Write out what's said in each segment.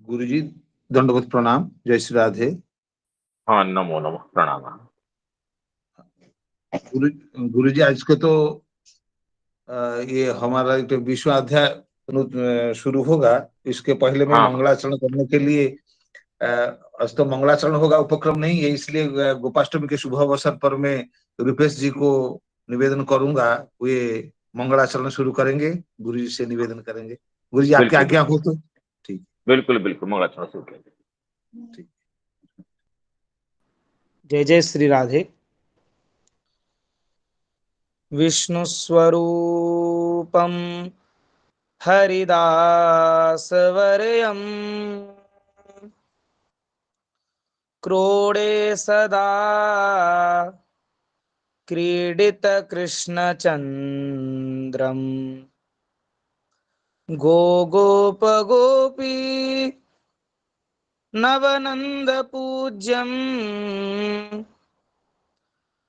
गुरुजी दंडवत प्रणाम। जय श्री राधे। हाँ, नमो नमः, प्रणाम। गुरु गुरुजी आज को तो ये हमारा जो विश्व अध्याय शुरू होगा। इसके पहले में हाँ, मंगलाचरण करने के लिए आज तो मंगलाचरण होगा, उपक्रम नहीं है, इसलिए गोपाष्टमी के शुभ अवसर पर मैं रूपेश जी को निवेदन करूंगा, वे मंगलाचरण शुरू करेंगे, गुरु जी से निवेदन करेंगे। गुरु जी आपकी बिल्कुल आज्ञा बिल्कुल हो तो ठीक। बिल्कुल बिल्कुल मंगलाचरण शुरू किया। ठीक। जय जय श्री राधे। विष्णु स्वरूपम हरिदासवर्यम क्रोडे सदा क्रीडित कृष्णचन्द्रम गोप गोपी नवनंद पूज्यम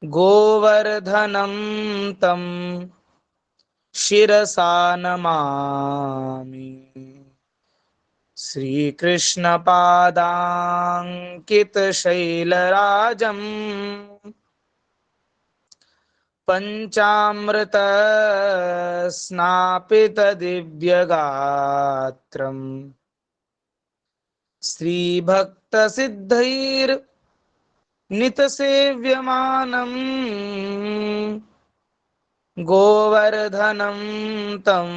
गोवर्धनं तं शिरसा नमामि। श्रीकृष्ण पादांकित शैलराजं पंचामृत स्नापित दिव्यगात्रम् श्रीभक्त सिद्धैर नितसेव्यमानं गोवर्धनं तं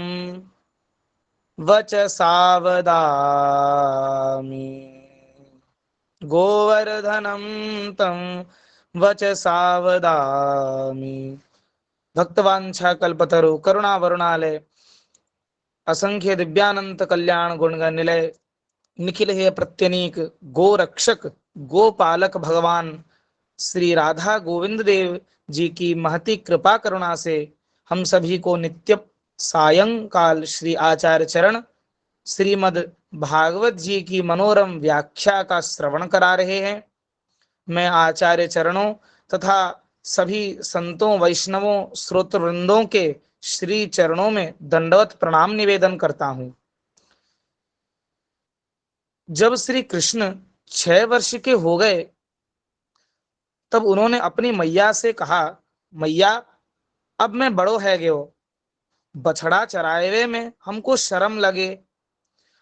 वचसा वदामि। गोवर्धनं तं वचसा वदामि। भक्तवांछा कल्पतरु करुणा वरुणालय असंख्य दिव्यानंत कल्याण गुणगण निलय निखिल हे प्रत्यनीक गोरक्षक गोपालक भगवान श्री राधा गोविंद देव जी की महती कृपा करुणा से हम सभी को नित्य सायंकाल श्री आचार्य चरण श्रीमद् भागवत जी की मनोरम व्याख्या का श्रवण करा रहे हैं। मैं आचार्य चरणों तथा सभी संतों वैष्णवों श्रोतवृंदों के श्री चरणों में दंडवत प्रणाम निवेदन करता हूं। जब श्री कृष्ण 6 वर्ष के हो गए तब उन्होंने अपनी मैया से कहा, मैया अब मैं बड़ो है गयो, बछड़ा चरावे में हमको शर्म लगे,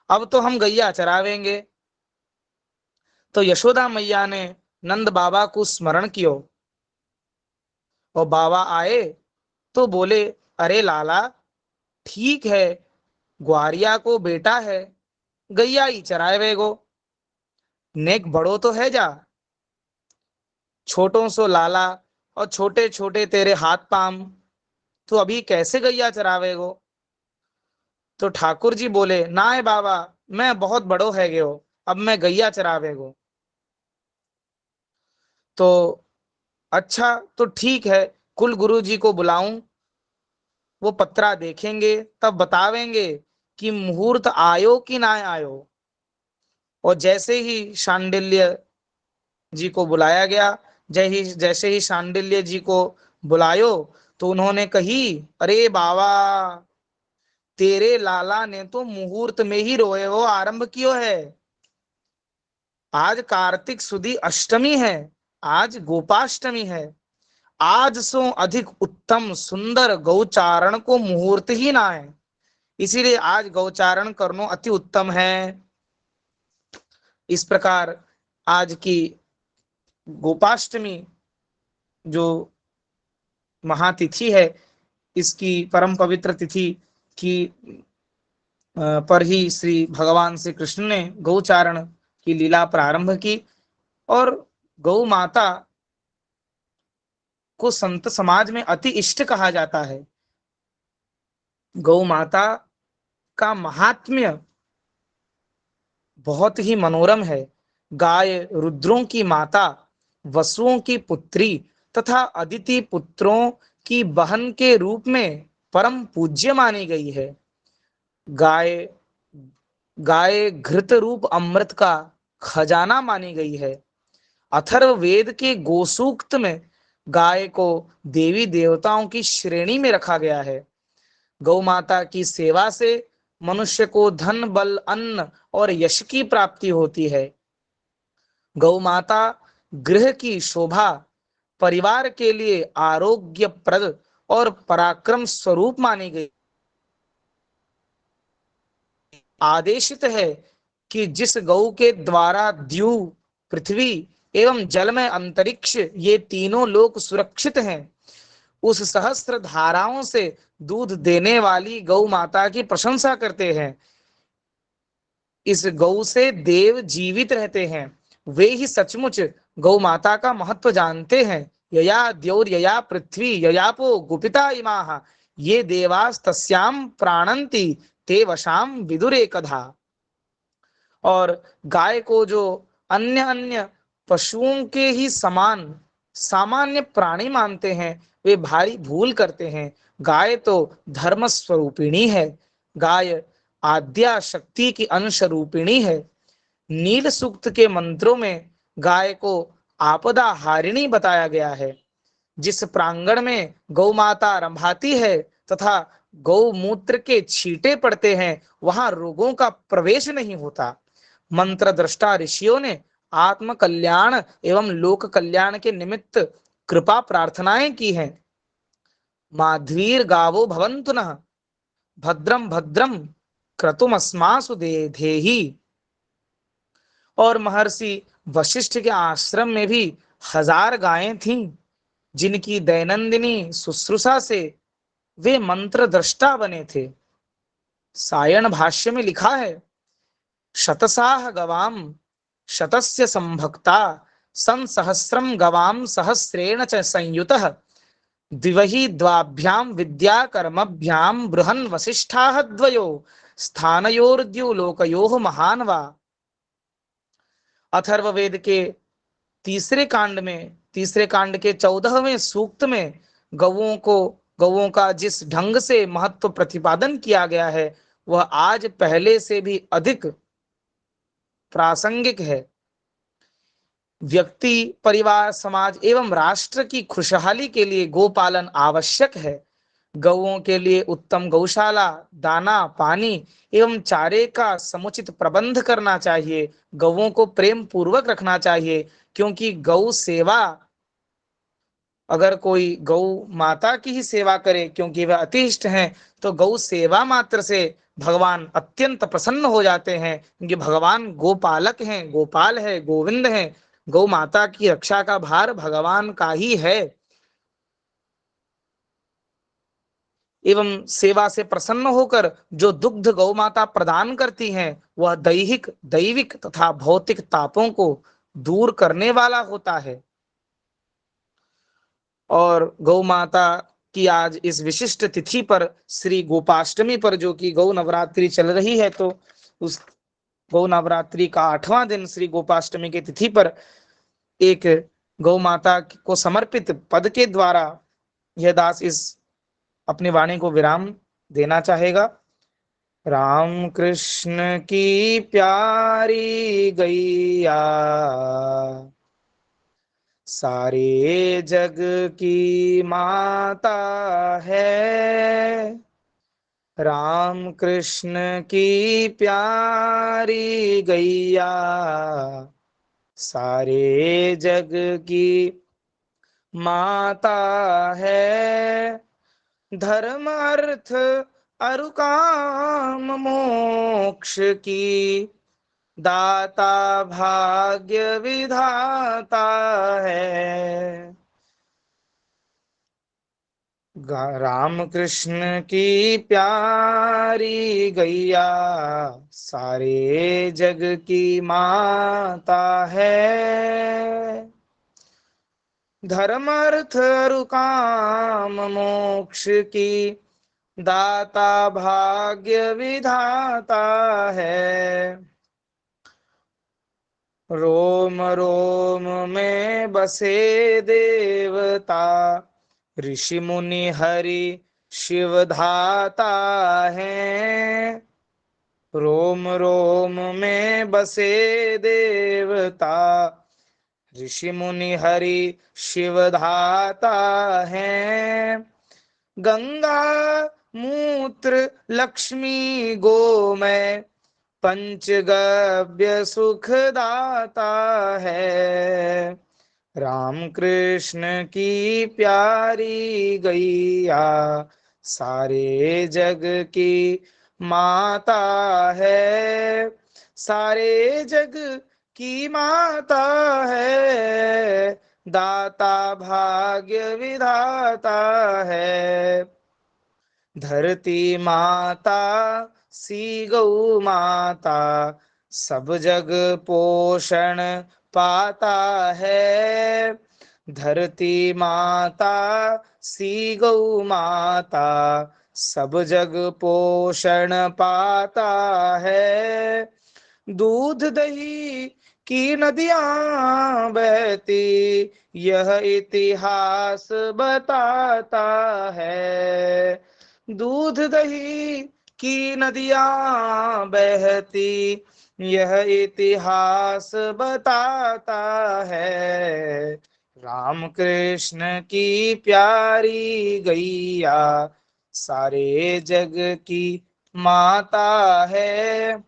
अब तो हम गैया चरावेंगे। तो यशोदा मैया ने नंद बाबा को स्मरण कियो और बाबा आए तो बोले, अरे लाला ठीक है, ग्वारिया को बेटा है, गैया ही चरावेगो, नेक बड़ो तो है जा, छोटों सो लाला और छोटे छोटे तेरे हाथ पाम, तो अभी कैसे गैया चरावेगो। तो ठाकुर जी बोले, ना है बाबा, मैं बहुत बड़ो है गयो, अब मैं गैया चरावेगो। तो अच्छा तो ठीक है, कुल गुरु जी को बुलाऊं, वो पत्रा देखेंगे तब बतावेंगे कि मुहूर्त आयो कि ना आयो। और जैसे ही शांडिल्य जी को बुलाया गया, जैसे ही शांडिल्य जी को बुलायो तो उन्होंने कही, अरे बाबा तेरे लाला ने तो मुहूर्त में ही रोए हो आरंभ कियो है, आज कार्तिक सुदी अष्टमी है, आज गोपाष्टमी है, आज सो अधिक उत्तम सुंदर गौचारण को मुहूर्त ही ना है, इसीलिए आज गौचारण करनो अति उत्तम है। इस प्रकार आज की गोपाष्टमी जो महातिथि है, इसकी परम पवित्र तिथि की पर ही श्री भगवान श्री कृष्ण ने गौचारण की लीला प्रारंभ की। और गौ माता को संत समाज में अति इष्ट कहा जाता है। गौ माता का महात्म्य बहुत ही मनोरम है। गाय रुद्रों की माता, वसुओं की पुत्री तथा अदिति पुत्रों की बहन के रूप में परम पूज्य मानी गई है। गाय गाय घृत रूप अमृत का खजाना मानी गई है। अथर्व वेद के गोसूक्त में गाय को देवी देवताओं की श्रेणी में रखा गया है। गौ माता की सेवा से मनुष्य को धन बल अन्न और यश की प्राप्ति होती है। गौ माता गृह की शोभा, परिवार के लिए आरोग्यप्रद और पराक्रम स्वरूप मानी गई। आदेशित है कि जिस गौ के द्वारा द्यू, पृथ्वी एवं जल में अंतरिक्ष ये तीनों लोक सुरक्षित हैं, उस सहस्त्र धाराओं से दूध देने वाली गौ माता की प्रशंसा करते हैं। इस गौ से देव जीवित रहते हैं। वे ही सचमुच गौ माता का महत्व जानते हैं। यया द्यौर यया पृथ्वी ययापो गुपिता इमाः ये देवास तस्याम प्राणन्ति ते वशाम विदुरे कधा। और गाय को जो अन्य अन्य पशुओं के ही समान सामान्य प्राणी मानते हैं, वे भारी भूल करते हैं। गाय तो धर्म स्वरूपिणी है। गाय आद्या शक्ति की अंश रूपिणी है। नील सूक्त के मंत्रों में गाय को आपदा हारिणी बताया गया है। जिस प्रांगण में गौ माता रंभाती है तथा गौ मूत्र के छींटे पड़ते हैं, वहां रोगों का प्रवेश नहीं होता। मंत्र दृष्टा ऋषियों ने आत्म कल्याण एवं लोक कल्याण के निमित्त कृपा प्रार्थनाएं की हैं। माध्वीर गावो भवन्तु नः भद्रम भद्रम क्रतुमस्मासु धेहि। और महर्षि वशिष्ठ के आश्रम में भी 1000 गायें थीं, जिनकी दैनंदिनी शुश्रूषा से वे मंत्र दृष्टा बने थे। सायण भाष्य में लिखा है, शतसाह गवाम शतस्य संभक्ता संसहस्रम गवाम सहस्रेण च संयुतः द्विवहि द्वाभ्याम विद्या कर्मभ्याम बृहन् वसिष्ठाः द्वयो स्थानयोर्द्यु लोकयोः महान् वा। अथर्ववेद के तीसरे कांड के 14वें सूक्त में गौओं का जिस ढंग से महत्व प्रतिपादन किया गया है, वह आज पहले से भी अधिक प्रासंगिक है। व्यक्ति, परिवार, समाज एवं राष्ट्र की खुशहाली के लिए गोपालन आवश्यक है। गौओं के लिए उत्तम गौशाला, दाना, पानी एवं चारे का समुचित प्रबंध करना चाहिए। गौओं को प्रेम पूर्वक रखना चाहिए, क्योंकि गौ सेवा, अगर कोई गौ माता की ही सेवा करे क्योंकि वह अतिष्ट हैं, तो गौ सेवा मात्र से भगवान अत्यंत प्रसन्न हो जाते हैं, क्योंकि भगवान गोपालक हैं, गोपाल है, गोविंद हैं। गौ माता की रक्षा का भार भगवान का ही है। एवं सेवा से प्रसन्न होकर जो दुग्ध गौ माता प्रदान करती हैं, वह दैविक तथा भौतिक तापों को दूर करने वाला होता है। और गौ माता की आज इस विशिष्ट तिथि पर, श्री गोपाष्टमी पर, जो कि गौ नवरात्रि चल रही है, तो उस गौ नवरात्रि का 8वां दिन श्री गोपाष्टमी की तिथि पर एक गौ माता को समर्पित पद के द्वारा यह दास इस अपनी वाणी को विराम देना चाहेगा। राम कृष्ण की प्यारी गैया सारे जग की माता है। राम कृष्ण की प्यारी गैया सारे जग की माता है। धर्म अर्थ अरु काम मोक्ष की दाता भाग्य विधाता है। राम कृष्ण की प्यारी गैया सारे जग की माता है। धर्म अर्थ अरु काम मोक्ष की दाता भाग्य विधाता है। रोम रोम में बसे देवता ऋषि मुनि हरि शिव धाता है। रोम रोम में बसे देवता ऋषि मुनि हरि शिव धाता है। गंगा मूत्र लक्ष्मी गोमय पंचगव्य सुखदाता है। राम कृष्ण की प्यारी गैया सारे जग की माता है, सारे जग की माता है, दाता भाग्य विधाता है। धरती माता सी गौ माता सब जग पोषण पाता है। धरती माता सी गौ माता सब जग पोषण पाता है। दूध दही की नदियां बहती यह इतिहास बताता है। दूध दही की नदियां बहती यह इतिहास बताता है। राम कृष्ण की प्यारी गैया सारे जग की माता है,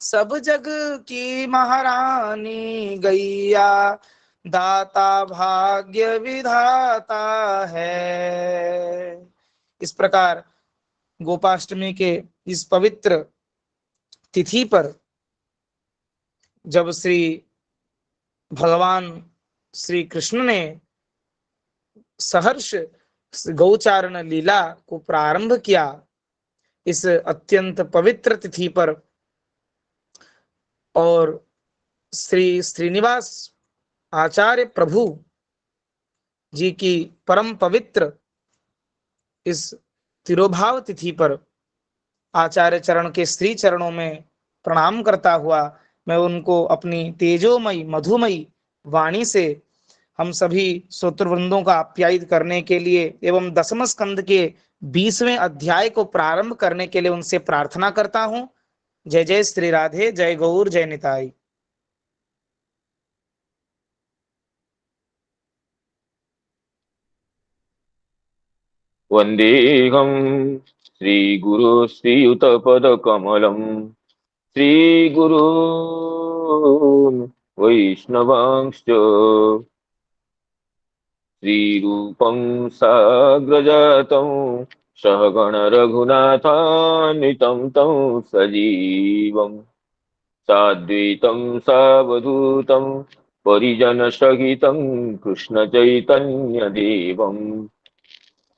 सब जग की महारानी गैया दाता भाग्य विधाता है। इस प्रकार गोपाष्टमी के इस पवित्र तिथि पर जब श्री भगवान श्री कृष्ण ने सहर्ष गौचारण लीला को प्रारंभ किया, इस अत्यंत पवित्र तिथि पर और श्री श्रीनिवास आचार्य प्रभु जी की परम पवित्र इस तिरोभाव तिथि पर आचार्य चरण के श्री चरणों में प्रणाम करता हुआ मैं उनको अपनी तेजोमयी मधुमयी वाणी से हम सभी श्रोतृवृंदों का आप्यायित करने के लिए एवं दसम स्कंद के 20वें अध्याय को प्रारंभ करने के लिए उनसे प्रार्थना करता हूं। जय जय श्री राधे, जय गौर, जय निताई। वन्देऽहं श्रीगुरो श्रीयुतपदकमलं श्रीगुरून् वैष्णवांश्च श्रीरूपं साग्रजातं सहगण रघुनाथान्वितं तं सजीवं साद्वैतं सावधूतं परिजनसहितं कृष्णचैतन्यदेवं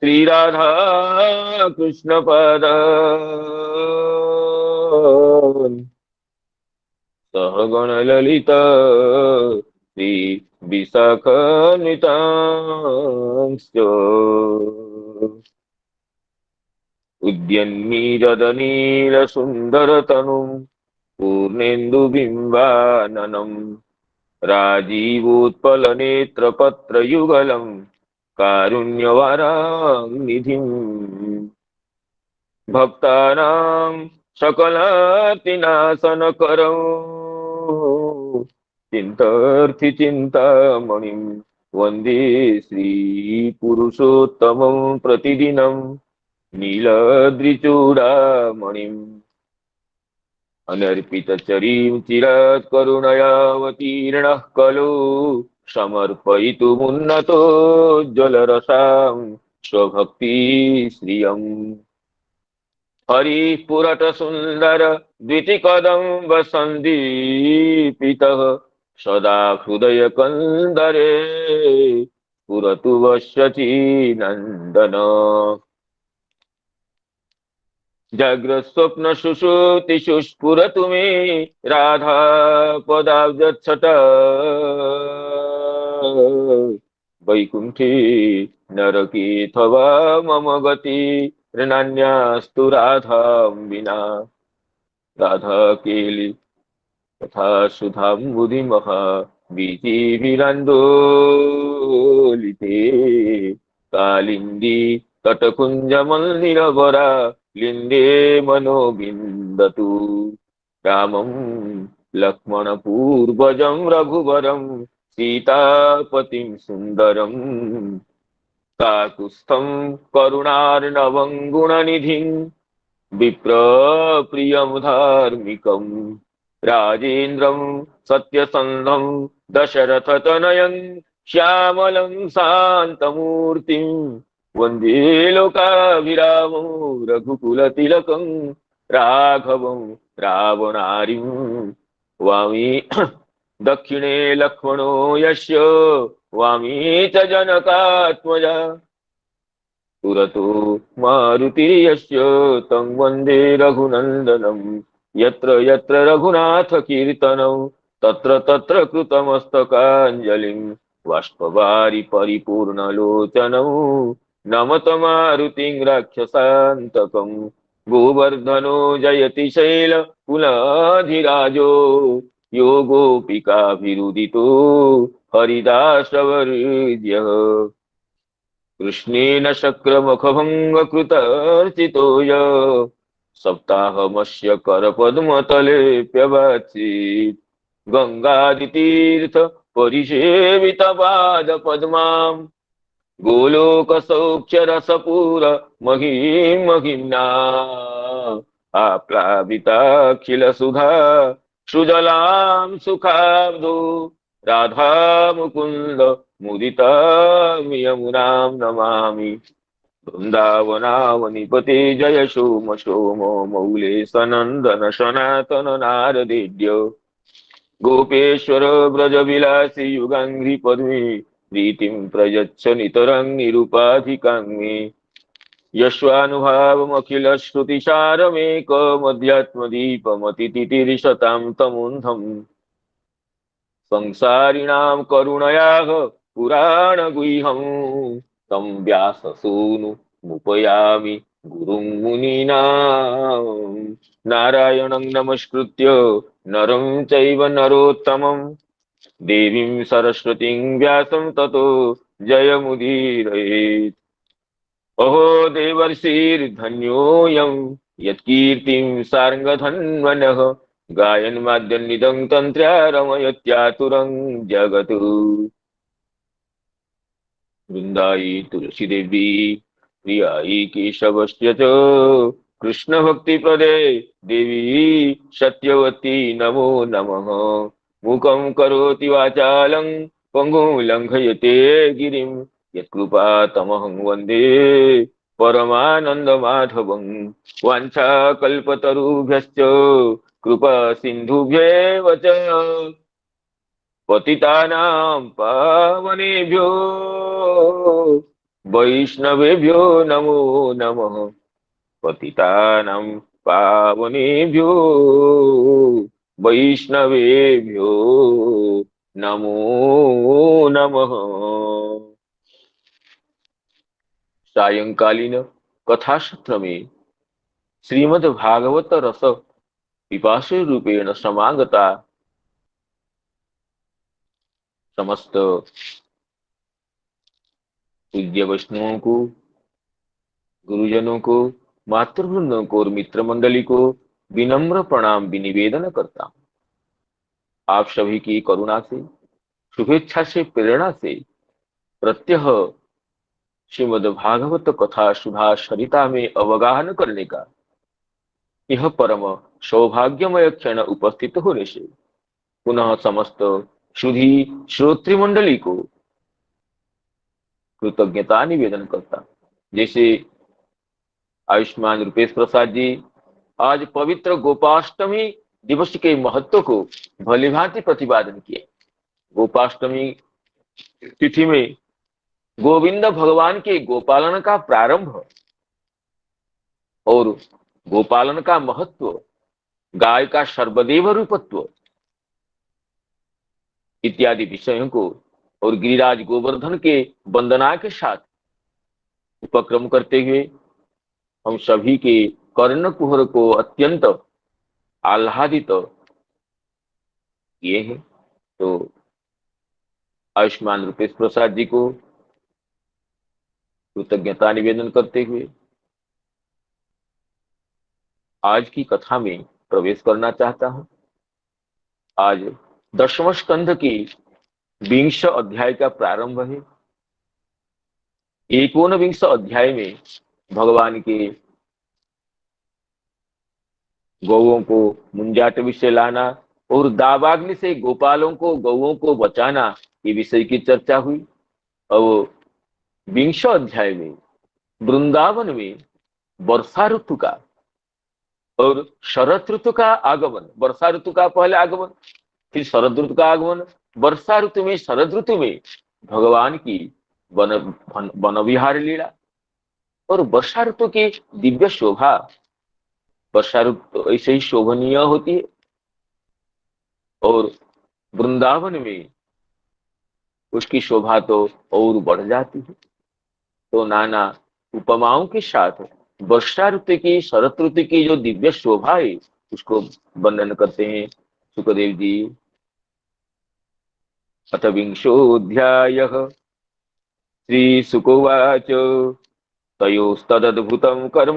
श्रीराधा कृष्णपदान् सहगण ललिता श्री विशाखान्वितांश्च उद्यन्मीरदनीलसुन्दरतनुं पूर्णेन्दुबिम्बाननं राजीवोत्पलनेत्रपत्रयुगलं कारुण्यवारां भक्तानां सकलार्तिनाशनकरौ चिन्तार्थिचिन्तामणिं वन्दे श्रीपुरुषोत्तमं प्रतिदिनं नीलाद्रिचूडामणिम् अनर्पितचरीं चिरात् करुणयावतीर्णः खलु समर्पयितुमुन्नतो ज्वलरसां स्वभक्तिश्रियम् हरिः पुरतसुन्दर द्वितिकदम्ब सन्दीपितः सदा हृदयकन्दरे पुरतु वश्यचीनन्दन जाग्रत्स्वप्न सुषुप्तिषु स्फुरतु मे राधा पदाब्जच्छटा वैकुण्ठी नरकेऽथवा मम गति नान्यास्तु राधां विना राधा केलि तथा सुधाम्बुधिमहा वीचिभिरन्दोलिते कालिन्दी तटकुञ्जमन्दिरवरा लिन्दे मनोबिन्दतु रामं लक्ष्मणपूर्वजं रघुवरं सीतापतिं सुन्दरम् काकुत्स्थं करुणार्णवं गुणनिधिं विप्रप्रियं धार्मिकं राजेन्द्रं सत्यसन्धं दशरथतनयं श्यामलं शान्तमूर्तिं वन्दे लोकाभिरामं रघुकुलतिलकं राघवं रावणारिं वामी दक्षिणे लक्ष्मणो यस्य वामी च जनकात्मजा पुरतो मारुतिर्यस्य तं वन्दे रघुनन्दनं यत्र यत्र रघुनाथ कीर्तनं तत्र तत्र कृतमस्तकाञ्जलिं बाष्पवारि परिपूर्णलोचनं नमत मारुतिं राक्षसान्तकं गोवर्धनो जयति शैलकुलाधिराजो योगोऽपिकाभिरुदितो हरिदासवर्यः कृष्णेन शक्रमखभङ्गकृतर्चितो य सप्ताहमस्य करपद्मतलेऽप्यवात्सीत् गङ्गादितीर्थ परिसेवितपादपद्मां गोलोकसौख्यरसपूर महिम्ना आप्लाविताखिलसुधा सुजलां सुखाब्धो राधा मुकुन्द मुदितां यमुनां नमामि वृन्दावनावनिपते जय सोम सोमो मौले सनन्दन सनातन नारदेड्य गोपेश्वर व्रजविलासि युगाङ्घ्रि पद्मे प्रीतिं प्रयच्छ नितरं निरुपाधिकां मे यस्वानुभावमखिलश्रुतिसारमेकमध्यात्मदीपमतितितिरिशतां तमोन्धम् संसारिणां करुणयाः पुराणगुह्यं तं व्याससूनुमुपयामि गुरुं मुनीनां नारायणं नमस्कृत्य नरं चैव नरोत्तमं देवीं सरस्वतीं व्यासं ततो जयमुदीरयेत्। अहो देवर्षिर्धन्योऽयं यत्कीर्तिं सार्ङ्गधन्वनः गायन्माद्यन्निदं तन्त्र्या रमयत्यातुरं जगत्। वृन्दायी तुलसीदेवी प्रियायी केशवस्य च कृष्णभक्तिप्रदे देवी सत्यवती नमो नमः। मूकं करोति वाचालं पङ्गुं लङ्घयते गिरिं यत्कृपातमहं वन्दे परमानन्दमाधवं। वाञ्छाकल्पतरुभ्यश्च कृपा सिन्धुभ्येव च पतितानां पावनेभ्यो वैष्णवेभ्यो नमो नमः। पतितानां पावनेभ्यो वैष्णवेभ्यो नमो नमः। सायंकालीन कथा सत्र में श्रीमद् भागवत रस पिपासु रूपेण समागता समस्त पूज्य वैष्णवों को, गुरुजनों को, मातृवृंदों को और मित्र मंडली को विनम्र प्रणाम विनिवेदन करता हूं। आप सभी की करुणा से, शुभेच्छा से, प्रेरणा से प्रत्यह श्रीमद् भागवत कथा सुधा सरिता में अवगाहन करने का यह परम सौभाग्यमय क्षण उपस्थित होने से पुनः समस्त सुधी श्रोतृमंडली को कृतज्ञता निवेदन करता। जैसे आयुष्मान रुपेश प्रसाद जी आज पवित्र गोपाष्टमी दिवस के महत्व को भलीभांति प्रतिपादन किए। गोपाष्टमी तिथि में गोविंद भगवान के गोपालन का प्रारंभ और गोपालन का महत्व, गाय का सर्वदेव रूपत्व इत्यादि विषयों को और गिरिराज गोवर्धन के वंदना के साथ उपक्रम करते हुए हम सभी के कर्ण कुहर को अत्यंत आह्लादित किए हैं। तो आयुष्मान रुपेश प्रसाद जी को कृतज्ञता निवेदन करते हुए आज की कथा में प्रवेश करना चाहता हूं। आज 10वें स्कंध की 20 अध्याय का प्रारंभ है। एकोनविंश अध्याय में भगवान के गौओं को मुंजाट विषय लाना और दावाग्नि से गोपालों को गौओं को बचाना, ये विषय की चर्चा हुई। और विंश अध्याय में वृंदावन में वर्षा ऋतु का और शरद ऋतु का आगमन, वर्षा ऋतु का पहले आगमन, फिर शरद ऋतु का आगमन, वर्षा ऋतु में शरद ऋतु में भगवान की वन वन विहार लीला और वर्षा ऋतु की दिव्य शोभा। वर्षा ऋतु ऐसे ही शोभनीय होती है और वृंदावन में उसकी शोभा तो और बढ़ जाती है। तो नाना उपमाओं के साथ वर्षा ऋतु की, शरद ऋतु की जो दिव्य शोभा है उसको वर्णन करते हैं सुखदेव जी। अथ विंशोऽध्यायः श्रीशुकोवाच तयोस्तदद्भुतं कर्म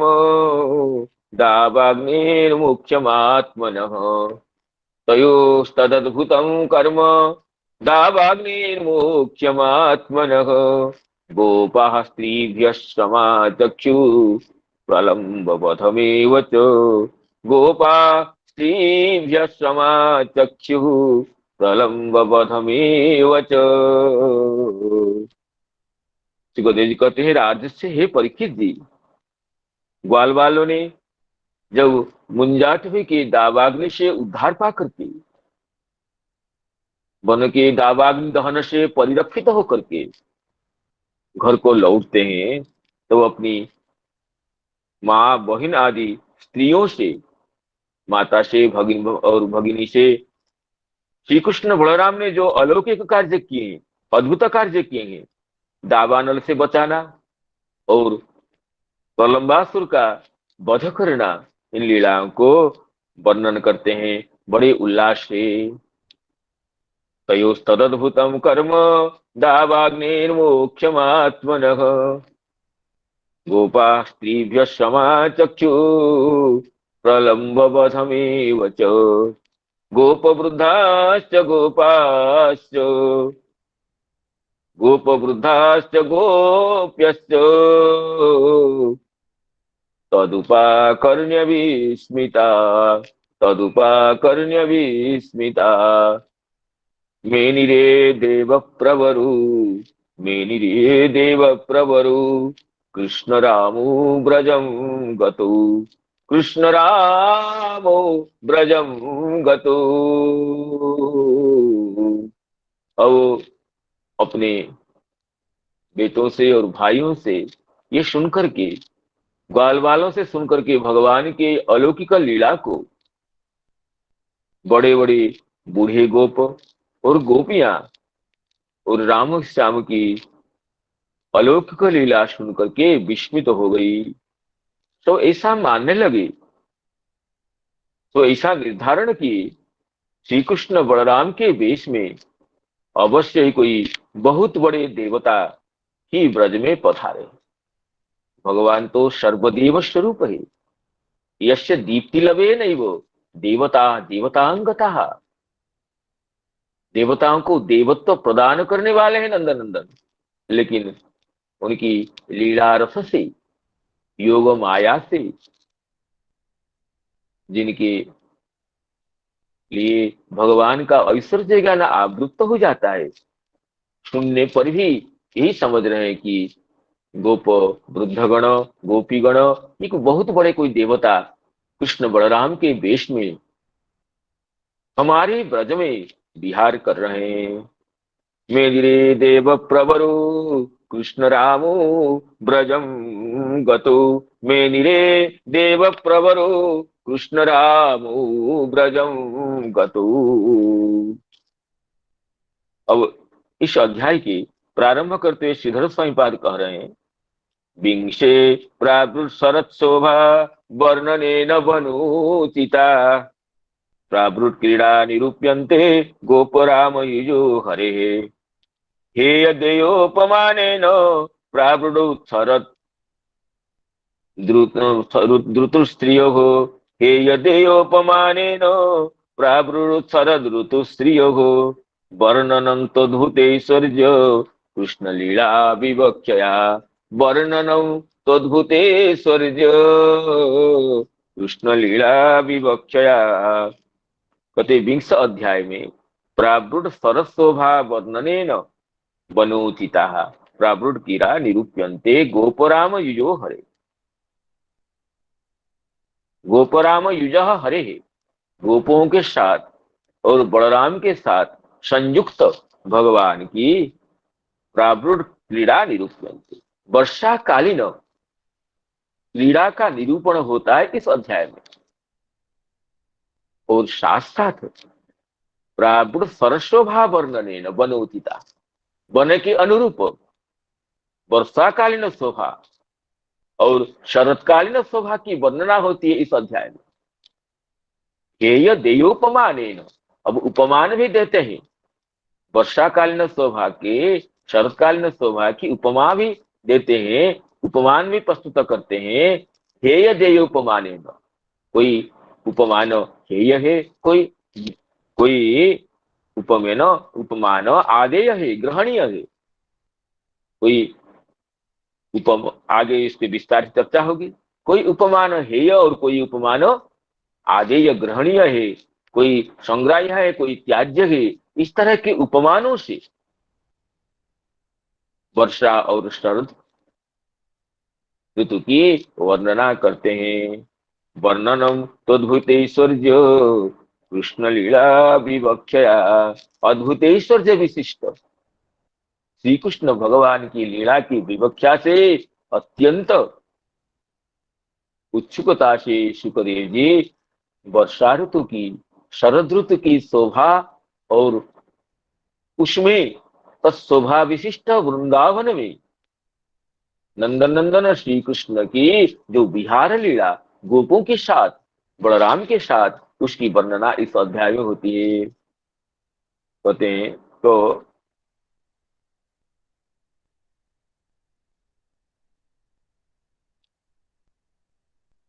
दावाग्निर्मुख्यमात्मनः तयोस्तदद्भुतं कर्म दावाग्निर्मुख्यमात्मनः गोपाः स्त्रीभ्यः समाचक्षु प्रलम्बपथमेव च गोपाः स्त्रीभ्यः समाचक्षुः प्रलम्बपथमेव च। सुखदेव जी कहते हैं, राजर्षि हे परीक्षित जी, ग्वाल वालों ने जब मुंजाटवी के दावाग्नि से उद्धार पा करके, वन के दावाग्नि दहन से परिरक्षित होकर के घर को लौटते हैं तो अपनी माँ बहन आदि स्त्रियों से, माता से, भगिन और भगिनी से श्री कृष्ण बलराम ने जो अलौकिक कार्य किए, अद्भुत कार्य किए हैं, दावानल से बचाना और प्रलंबासुर का वध करना, इन लीलाओं को वर्णन करते हैं बड़े उल्लास से। तयोस्तदद्भुतं कर्म दावाग्निर्मोक्षमात्मनः गोपाः स्त्रीभ्यः समाचक्षु प्रलम्बवधमेव च गोपवृद्धाश्च गोपाश्च गोपवृद्धाश्च गोप्यश्च तदुपाकर्ण्य विस्मिता तदुपाकर्ण्य विस्मिता मेनिरे देव प्रवरु मेनिरे देव प्रवरु कृष्ण रामो ब्रजं गतो कृष्ण रामो ब्रजं गतो। अब अपने बेटों से और भाइयों से ये सुनकर के, ग्वाल वालों से सुनकर के भगवान के अलौकिक लीला को बड़े बड़े बूढ़े गोप और गोपियां और राम श्याम की अलौकिक लीला सुनकर के विस्मित हो गई। तो ऐसा मानने लगे, तो ऐसा निर्धारण किए श्री कृष्ण बलराम के वेश में अवश्य ही कोई बहुत बड़े देवता ही ब्रज में पधारे। भगवान तो सर्वदेव स्वरूप है, यस्य दीप्ति लवे नैव देवता देवतांगतः, देवताओं को देवत्व प्रदान करने वाले हैं नंदन नंदन, लेकिन उनकी लीला रस से, योग माया से जिनके लिए भगवान का ऐश्वर्य ज्ञान आवृत्त हो जाता है, सुनने पर भी यही समझ रहे हैं कि गोप वृद्धगण गोपीगण एक बहुत बड़े कोई देवता कृष्ण बलराम के वेश में हमारे ब्रज में विहार कर रहे हैं। मेदिरे देव प्रवरो कृष्ण रामो ब्रजं गतो मेनिरे देव प्रवरो कृष्ण रामो ब्रजं गतो। अब इस अध्याय के प्रारंभ करते हुए श्रीधर स्वामी पाद कह रहे हैं, विंशे प्रावृत शरत शोभा वर्णनेन वनोचिता प्रावृत क्रीडा निरूप्यन्ते गोपराम युजो हरे हे यद्योपमानेन प्रावृत शरत द्रुतुस्त्रियोः हे यद्योपमानेन प्रावृत शरद ऋतुस्त्रियोः वर्णनं तद्भुतैश्वर्य कृष्ण लीला विवक्षया वर्णनम तद्भुतेश्वर्य कृष्ण लीला विवक्षया। कहते विंश अध्याय में प्रावृढ़ सरस्वभा वर्णनेन बनोचिता प्रावृढ़ कीरा निरूप्यन्ते गोपराम युजो हरे। गोपराम युज हरे है, गोपों के साथ और बलराम के साथ संयुक्त भगवान की प्रावृढ़ क्रीड़ा निरूपयन्ते। वर्षाकालीन क्रीड़ा का निरूपण होता है इस अध्याय में। और साथ साथ प्रावृढ़ सरस्वभा वर्णनेन बनोचिता, वन के अनुरूप वर्षाकालीन शोभा और शरतकालीन शोभा की वर्णना होती है इस अध्याय में। हेय देयोपमानेन, अब उपमान भी देते हैं। वर्षाकालीन शोभा के शरतकालीन शोभा की उपमा भी देते हैं, उपमान भी प्रस्तुत करते हैं। हेय देयोपमानेन, कोई उपमान हेय है, कोई कोई उपमेन उपमान आदेय है, ग्रहणीय है। कोई उपम आगे इस पे विस्तार से चर्चा होगी। कोई उपमान हेय और कोई उपमान आदेय ग्रहणीय है, कोई संग्राह्य है, कोई त्याज्य है। इस तरह के उपमानों से वर्षा और शरद ऋतु की वर्णना करते हैं। वर्णनम तद्भुतेश्वर्य कृष्ण लीला विवक्षया। अद्भुतेश्वर्य विशिष्ट श्री कृष्ण भगवान की लीला की विवक्षा से अत्यंत उत्सुकता से सुखदेव जी वर्षा ऋतु की, शरद ऋतु की शोभा और उसमें तत्शोभा विशिष्ट वृंदावन में नंदन नंदन श्री कृष्ण की जो विहार लीला गोपों के साथ, बलराम के साथ, उसकी वर्णना इस अध्याय में होती है। कहते हैं तो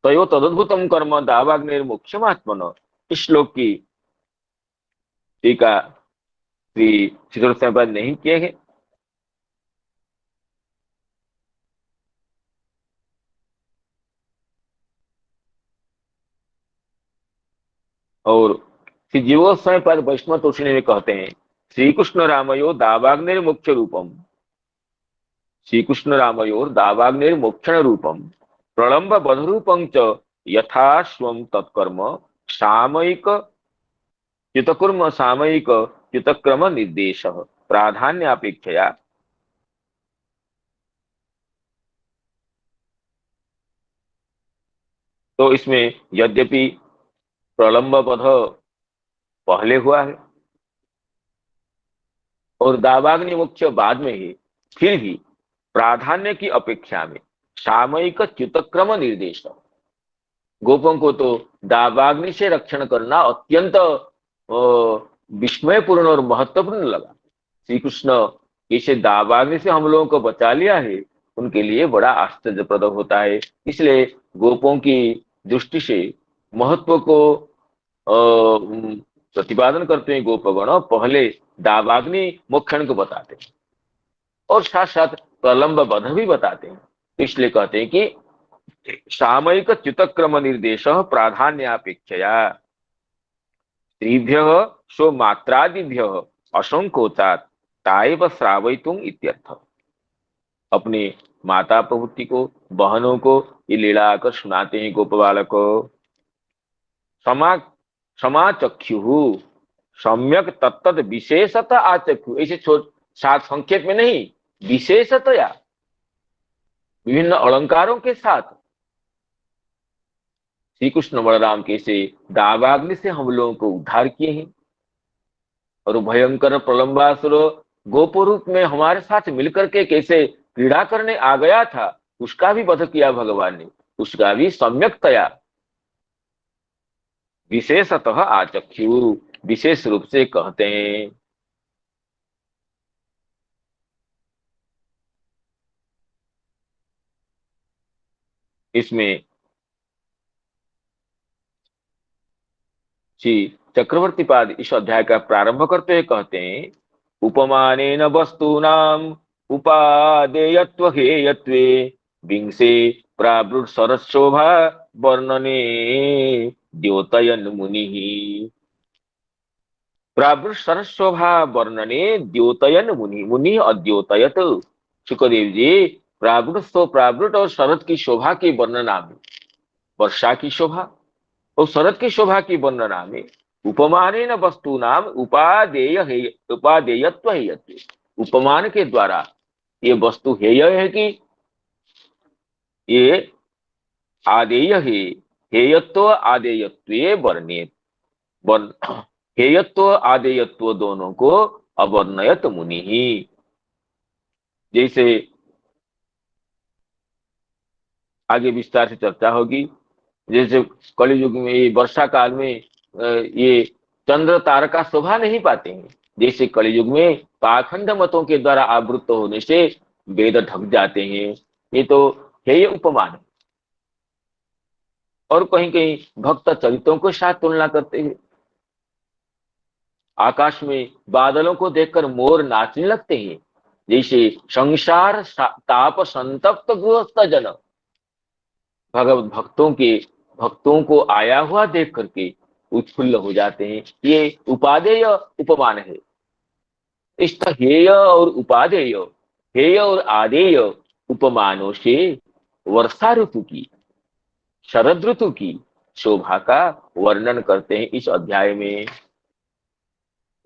तयो तदद्भुतम कर्म दावाग्निर्मोक्षमात्मन, इस श्लोक की टीका श्री शीतल संपाद नहीं किए हैं। और श्री जीवोत्सव पर वैष्णव तोषणी में कहते हैं श्री कृष्ण रामयो दावाग्निर्मुख्य रूपम, श्री कृष्ण रामयोर दावाग्निर्मोक्षण रूपम प्रलंब बधरूपं च यथाश्वम तत्कर्म सामयिक युतकुर्म सामयिक युतक्रम निर्देश प्राधान्यापेक्षया। तो इसमें यद्यपि प्रलंब बध पहले हुआ है और दावाग्नि मुख्य बाद में ही, फिर भी प्राधान्य की अपेक्षा में सामयिक च्युतक्रम निर्देश, गोपों को तो दावाग्नि से रक्षण करना अत्यंत विस्मयपूर्ण और महत्वपूर्ण लगा। श्री कृष्ण कैसे दावाग्नि से हम लोगों को बचा लिया है, उनके लिए बड़ा आश्चर्यप्रद होता है। इसलिए गोपों की दृष्टि से महत्व को प्रतिपादन करते हैं गोपगण, पहले दावाग्नि मोक्षण को बताते हैं और साथ साथ प्रलंब वध भी बताते हैं। इसलिए कहते हैं कि सामयिक च्युतक्रम निर्देश प्राधान्यापेक्षया स्त्रीभ्य सो मात्रादिभ्य असंकोचात ताएव श्रावयितुम इत्यर्थ। अपने माता प्रभुति को, बहनों को ये लीला आकर सुनाते हैं गोप बालक को। समा समाचक्षु सम्यक तत्त विशेषतः आचक्षु, ऐसे साथ संक्षेप में नहीं, विशेषतया विभिन्न अलंकारों के साथ श्री कृष्ण बलराम कैसे दावाग्नि से हम लोगों को उद्धार किए हैं और भयंकर प्रलंबासुर गोप रूप में हमारे साथ मिलकर के कैसे क्रीड़ा करने आ गया था, उसका भी वध किया भगवान ने, उसका भी सम्यकतया विशेषतः आचक्षु, विशेष रूप से कहते हैं। इसमें श्री चक्रवर्ती पाद इस अध्याय का प्रारंभ करते हुए कहते हैं उपमानेन वस्तूनाम उपादेयत्व हेयत्वे विंसे प्रावृत सरशोभा वर्णने द्योतयन मुनि। प्रावृत सरशोभा वर्णने द्योतयन मुनि, मुनि अद्योतयत। सुखदेव जी प्रावृत और शरद की शोभा के वर्णना में, वर्षा की शोभा और शरद की शोभा की वर्णना में उपमानेन वस्तु नाम उपादेयत्व हेयत्वे, उपमान के द्वारा ये वस्तु हेय है कि ये आदेय है। हेयत्व आदेयत्वे वर्णे हेयत्व आदेयत्व दोनों को अवर्णयत मुनि ही। जैसे आगे विस्तार से चर्चा होगी, जैसे कलयुग में ये वर्षा काल में ये चंद्र तारका शोभा नहीं पाते हैं। जैसे कलयुग में पाखंड मतों के द्वारा आवृत्त होने से वेद ढक जाते हैं, ये तो हेय उपमान है। और कहीं कहीं भक्त चरित्रों के साथ तुलना करते हैं। आकाश में बादलों को देखकर मोर नाचने लगते हैं, जैसे संसार ताप संतप्त गृहस्थ जन भगवत भक्तों को आया हुआ देख करके उत्फुल्ल हो जाते हैं। ये उपादेय उपमान है। इस हेय और उपादेय, हेय और आदेय उपमानों से वर्षा ऋतु की, शरद ऋतु की शोभा का वर्णन करते हैं इस अध्याय में।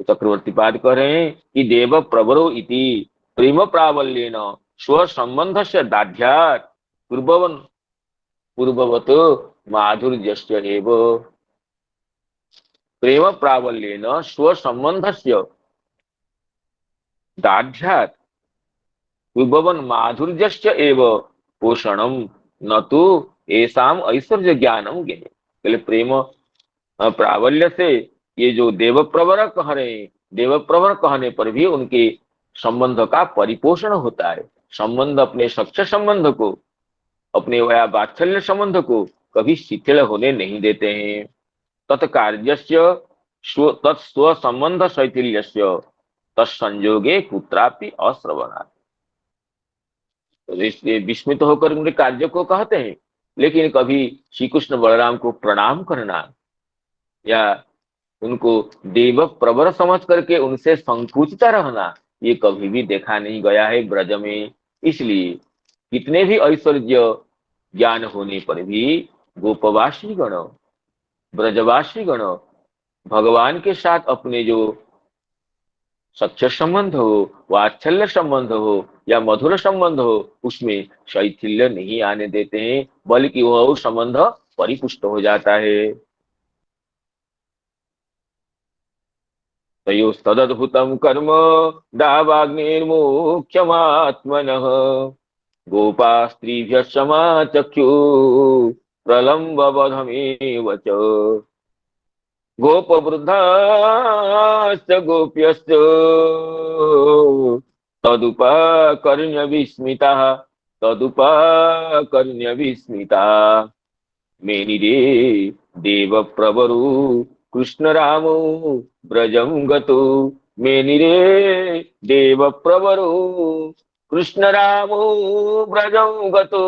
तो चक्रवर्ती पाद कह रहे हैं कि देव प्रवरो इति प्रेम प्राबल्येन स्व संबंध से दाढ़्यात् पूर्ववत माधुर्यस्य एव। प्रेम प्राबल्येन स्व संबंधस्य दाढ़्यात् पूर्ववन माधुर्यस्य एव पोषणम न तो ऐसाम ऐश्वर्य ज्ञानम ज्ञे। पहले प्रेम प्राबल्य से ये जो देव प्रवर कह रहे हैं, देव प्रवर कहने पर भी उनके संबंध का परिपोषण होता है। संबंध अपने सच्चे संबंध को, अपने वया वात्सल्य संबंध को कभी शिथिल होने नहीं देते हैं। तत्कार्यस्य तत्स्व संबंध शैथिल्यस्य तत्संयोगे कुत्रापि अश्रवणात्। तो इसलिए विस्मित होकर उनके कार्य को कहते हैं, लेकिन कभी श्री कृष्ण बलराम को प्रणाम करना या उनको देव प्रवर समझ करके उनसे संकुचित रहना, ये कभी भी देखा नहीं गया है ब्रज में। इसलिए कितने भी ऐश्वर्य ज्ञान होने पर भी गोपवासी गण, ब्रजवासी गण भगवान के साथ अपने जो सच्चे संबंध हो, वात्सल्य संबंध हो या मधुर संबंध हो, उसमें शैथिल्य नहीं आने देते हैं, बल्कि वह संबंध परिपुष्ट हो जाता है। तयोस्तदद्भुतं कर्म दावाग्निर्मुख्यमात्मनः गोपा स्त्रीभ्यः समाचख्यु प्रलम्बवधमेव च। गोपवृद्धाश्च गोप्यश्च तदुपकर्ण्य विस्मिताः मेनिरे देव प्रवरु कृष्ण रामो ब्रजं गतो। मेनिरे देव प्रवरु कृष्ण रामो ब्रजं गतो।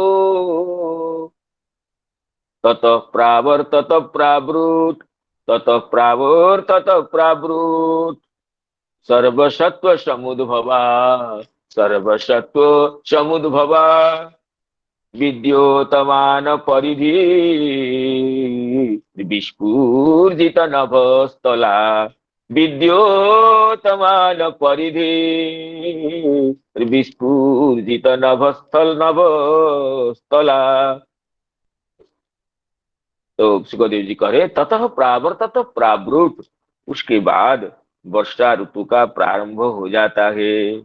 ततः प्रावर्तत सर्वसत्व समुद्भवा विद्योतमान परिधि विस्फूर्जित नभस्थला। विद्योतमान परिधि विस्फूर्जित नभस्थला। तो सुखदेव जी कह रहे ततः प्रावर्तत प्रावृत, उसके बाद वर्षा ऋतु का प्रारंभ हो जाता है।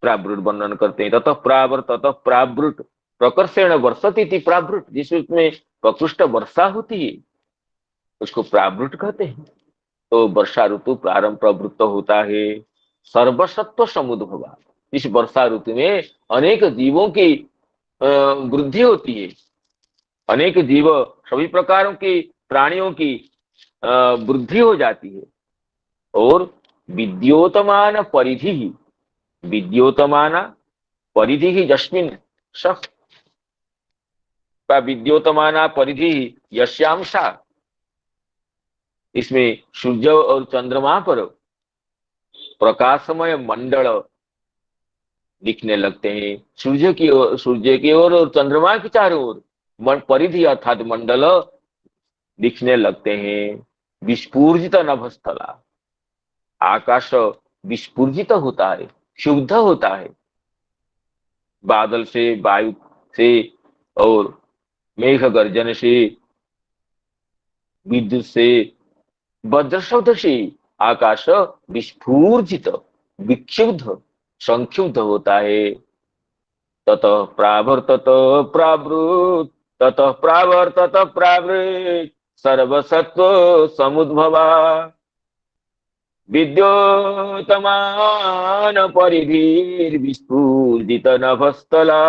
प्रावृत वर्णन करते हैं। ततः प्रावृत प्रकर्षेण वर्षति प्रावृत, जिसमें प्रकृष्ट वर्षा होती है उसको प्रावृत कहते हैं। तो वर्षा ऋतु प्रारंभ प्रवृत्त होता है। सर्वसत्व समुद्भवा, इस वर्षा ऋतु में अनेक जीवों की वृद्धि होती है। अनेक जीव, सभी प्रकारों के प्राणियों की वृद्धि हो जाती है। और विद्योतमान परिधि ही, विद्योतमान परिधि ही यस्मिन स विद्योतमाना परिधि ही यस्याम सा, इसमें सूर्य और चंद्रमा पर प्रकाशमय मंडल दिखने लगते हैं। सूर्य की ओर और चंद्रमा की चारों ओर परिधि अर्थात मंडल दिखने लगते हैं। विस्फूर्जित नभस्थला, आकाश विस्फूर्जित होता है, क्षुब्ध होता है, बादल से, वायु से और मेघ गर्जन से, विद्युत से, वज्र शब्द से आकाश विस्फूर्जित, विक्षुब्ध, संक्षुब्ध होता है। ततः प्रावर्तत प्रावृत, ततः प्रावर्तत प्रावृत सर्वसत्व समुद्भवा विद्योतमान परिधिर्विस्फूर्जित नभस्थला,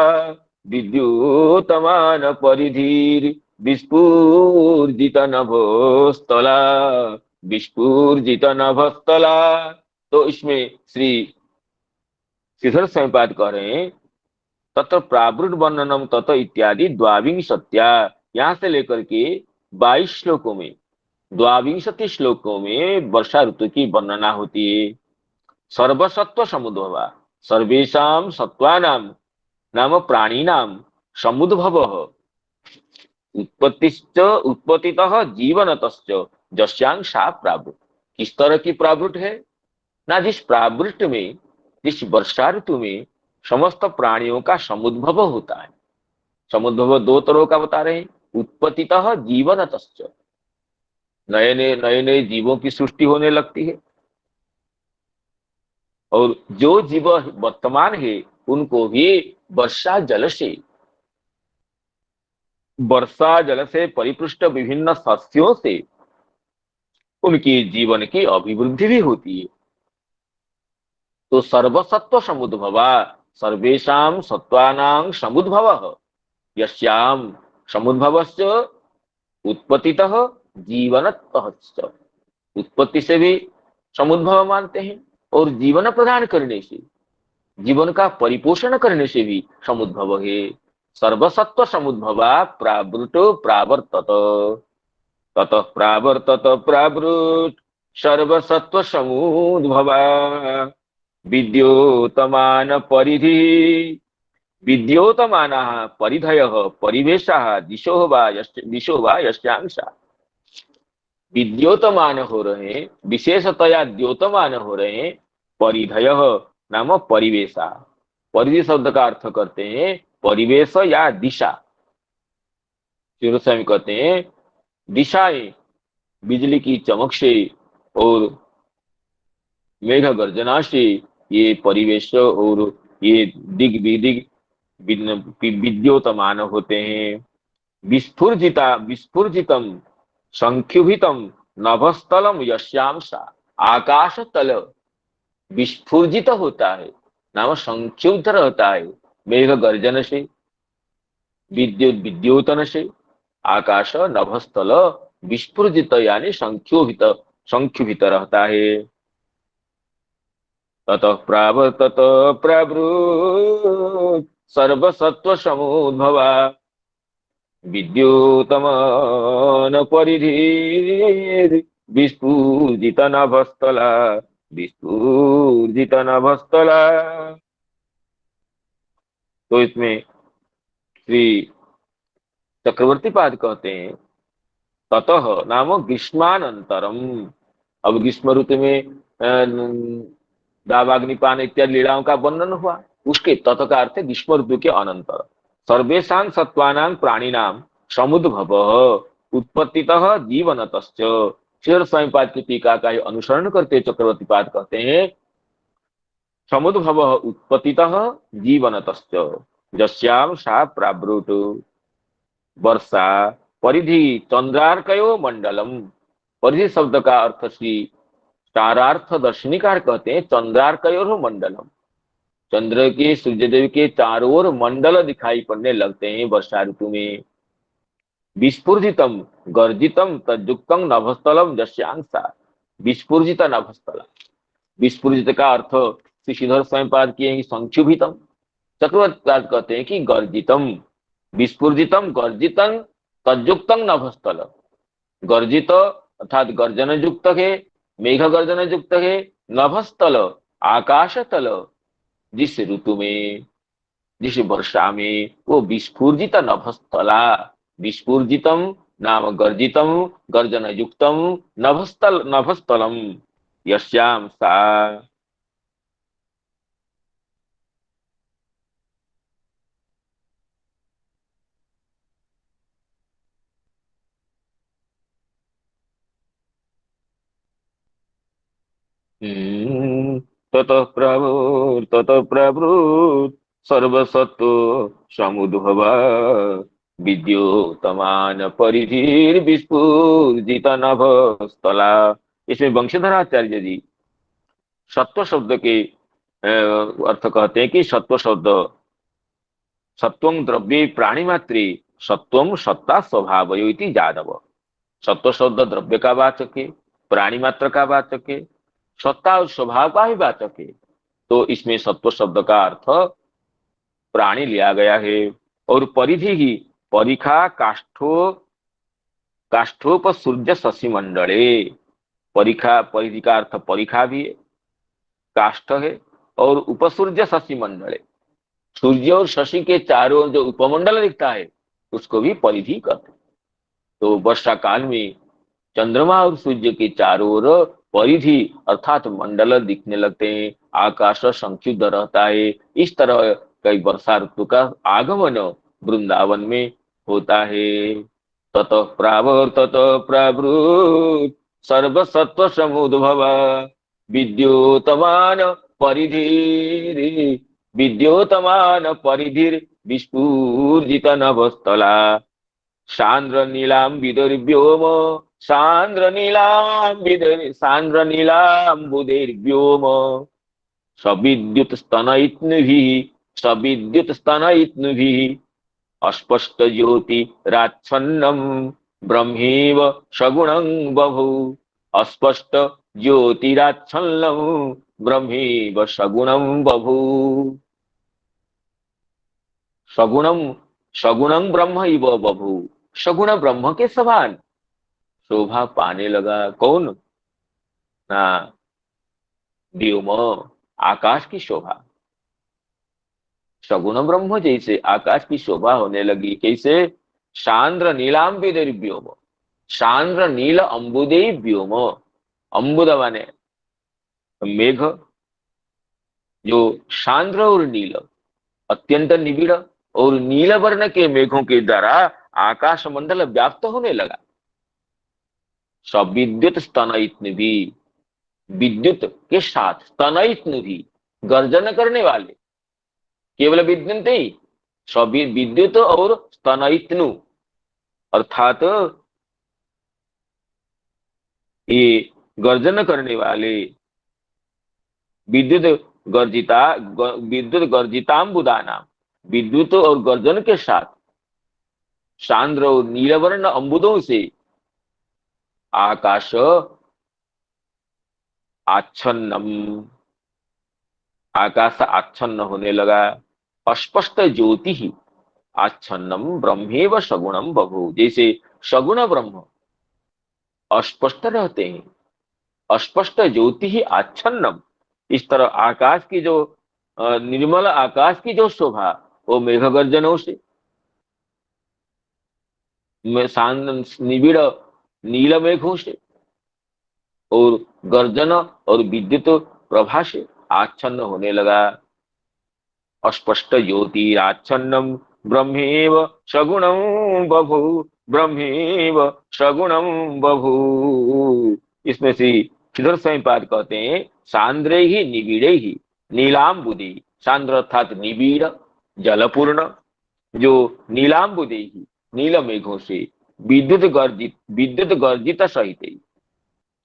विद्योतमान परिधिर्विस्फूर्जित नभोस्थला, विस्फूर्जित नभस्थला। तो इसमें श्री श्रीधर स्वयंपाद कह रहे हैं तत्र प्रावृत वर्णनम तत इत्यादि द्वाविंशत्या, यहां से लेकर के 22 श्लोकों में, द्वाविंशति श्लोकों में वर्षा ऋतु की वर्णना होती है। सर्वसत्व समुद्भवा, सर्वेषां सत्वानां नाम प्राणिनां समुद्भवः, उत्पत्तिश्च उत्पत्तितः जीवनतश्च जस्यां सा प्रावृत। किस तरह की प्रावृत है ना, जिस प्रावृत में, जिस वर्षा ऋतु में समस्त प्राणियों का समुद्भव होता है। समुद्भव दो तरह का बता रहे हैं, उत्पत्तितः जीवनतश्च, नए नए जीवों की सृष्टि होने लगती है, और जो जीव वर्तमान है उनको भी वर्षा जल से परिपृष्ट विभिन्न सस्यों से उनकी जीवन की अभिवृद्धि भी होती है। तो सर्वसत्व समुद्भवा, सर्वेषां सत्वानां समुद्भवः, यस्याम समुद्भवस्य उत्पत्तितः जीवनतः, उत्पत्ति से भी समुद्भव मानते हैं, और जीवन प्रदान करने से, जीवन का परिपोषण करने से भी समुद्भव है। सर्वसत्व समुद्भवा प्रावृतो प्रावर्तत, ततः प्रावर्तत प्रावृत सर्वसत्व समुद्भवा विद्योतमान परिधि, विद्योतमानाः परिधयः परिवेशाः दिशो वा यस्यांशा, विद्योतमान हो रहे हैं, विशेषतया द्योतमान हो रहे हैं। परिधय नाम परिवेशा, परिधि शब्द का अर्थ करते हैं परिवेश या दिशा। स्वामी कहते हैं दिशाएं बिजली की चमक से और मेघ गर्जना से ये परिवेश और ये दिग विदिग विद्योतमान होते हैं। विस्फुर्जितम संख्युभितम नभस्थलम यश्याम सा, आकाश तल विस्फुर्जित होता है, नाम संक्षुब्ध रहता है मेघ गर्जन से, विद्योतन से। आकाश नभस्थल विस्फुर्जित यानी संख्युभित रहता है। ततः प्रावर्तत प्रवृत सर्वसत्व समुद्भवा विद्योतमान परिधि विस्फुर्जित नभस्थला, विस्फुर्जित नभस्थला। तो इसमें श्री चक्रवर्ती पाद कहते हैं ततः नाम ग्रीष्मानंतरम, अब ग्रीष्म ऋतु में दावाग्निपान इत्यादि लीलाओं का वर्णन हुआ, उसके तत का अर्थ ग्रीष्म ऋतु के अनंतर सर्वेषां सत्वानां प्राणिनां समुद्भवः उत्पत्तितः जीवनतश्च। शेर स्वयंपाद की टीका का अनुसरण करते चक्रवर्ती पाद कहते हैं समुद्भवः उत्पत्तितः जीवनतश्च यस्यां सा प्रावृत। वर्षा परिधि चंद्रार्कयो मंडलम, परिधि शब्द का अर्थ श्री चारार्थ दर्शनिकार कहते हैं चंद्रार्कयो मंडलम, चंद्र के सूर्यदेव के चारों ओर मंडल दिखाई पड़ने लगते हैं वर्षा ऋतु में। विस्फुजितम गर्जितम तद्युक्तम नभस्थलम जस्यांसा। विस्फुजित नभस्थल, विस्फुजित का अर्थ श्री श्रीधर स्वयंपाद किए हैं कि संक्षुभितम। चक्रवर्ती कहते हैं कि गर्जितम, विस्फुजितम गर्जितम तद्युक्तम नभस्थल। गर्जित अर्थात गर्जन युक्त है, मेघ गर्जन युक्त है। नभस्थल आकाश तल, जिस ऋतु में, जिस वर्षा में वो विस्फुजित नभस्थला। विस्फुजितम नाम गर्जितम गर्जन युक्तम नभस्थल नभस्थलम यस्याम सा। ततः प्रभृत सर्वसत्व समुद्भव विद्योतमान परिधिर विस्फुजित नभस्थला। इसमें वंशीधराचार्य जी सत्व शब्द के अर्थ कहते हैं कि सत्व शब्द सत्वं द्रव्ये प्राणी मात्रे सत्वं सत्ता स्वभाव इति यादव। सत्व शब्द द्रव्य का वाचक है, प्राणी मात्र का वाचक है, सत्ता और स्वभाव का ही वाचक है। तो इसमें सत्व शब्द का अर्थ प्राणी लिया गया है। और परिधि ही परिखा काष्ठो काष्ठोप सूर्य शशि मंडले। परिखा, परिधि का अर्थ परिखा भी है, काष्ठ है, और उपसूर्य शशि मंडले, सूर्य और शशि के चारों ओर जो उपमंडल दिखता है उसको भी परिधि कहते हैं। तो वर्षा काल में चंद्रमा और सूर्य के चारों ओर परिधि अर्थात मंडल दिखने लगते हैं, आकाश संक्षुब्ध रहता है। इस तरह कई वर्षा ऋतु का आगमन वृंदावन में होता है। ततः प्रावर्तत प्रभृत सर्वसत्व समुद्भव विद्योतमान परिधि विद्योतमान परिधिर विस्फुजित नभस्थला। सांद्र नीलाम्बिदर्व्योम सांद्र नीलाम्बुदैर्व्योम सविद्युत स्तनयित्नुभिः अस्पष्ट ज्योति राच्छन्नम ब्रह्मेव सगुणं बभू। अस्पष्ट ज्योतिराच्छन्नम ब्रह्मेव सगुणं बभू। सगुणम सगुणं ब्रह्म इव बभू, सगुण ब्रह्म के समान शोभा पाने लगा। कौन? ना, व्योम, आकाश की शोभा। सगुण ब्रह्म जैसे आकाश की शोभा होने लगी। कैसे? सांद्र नीलाम्बुदैर व्योम, सांद्र नील अंबुदे व्योम। अंबुद माने मेघ, जो सांद्र और नील अत्यंत निबिड़ और नील वर्ण के मेघों के द्वारा आकाश मंडल व्याप्त होने लगा। सविद्युत स्तनयित्नुभिः, विद्युत के साथ, स्तनयित्नुभिः गर्जन करने वाले, केवल विद्युत नहीं, सभी विद्युत और स्तनयित्नु अर्थात ये गर्जन करने वाले, विद्युत गर्जिताम्बुदानाम, विद्युत और गर्जन के साथ सांद्र और नीलवर्ण अंबुदों से आकाश आच्छन्नम, आकाश आच्छन्न होने लगा। अस्पष्ट ज्योति ही आच्छन्नम ब्रह्मेव सगुणम बभू। जैसे सगुण ब्रह्म अस्पष्ट रहते हैं, अस्पष्ट ज्योति ही आच्छन्नम, इस तरह आकाश की जो निर्मल आकाश की जो शोभा वो मेघ गर्जनों से, निबिड़ नील मेघों से और गर्जन और विद्युत प्रभा से आच्छन्न होने लगा। अस्पष्ट ज्योति आच्छन्नम ब्रह्मेव सगुणं बभू, ब्रह्मेव सगुणं बभू। इसमें से श्रीधर स्वयंपाद कहते हैं सांद्रे ही निबिड़े ही नीलाम्बुदे, सांद्र अर्थात निबिड़ जलपूर्ण, जो नीलाम्बुदे ही नील मेघों से विद्युत गर्जित सहित,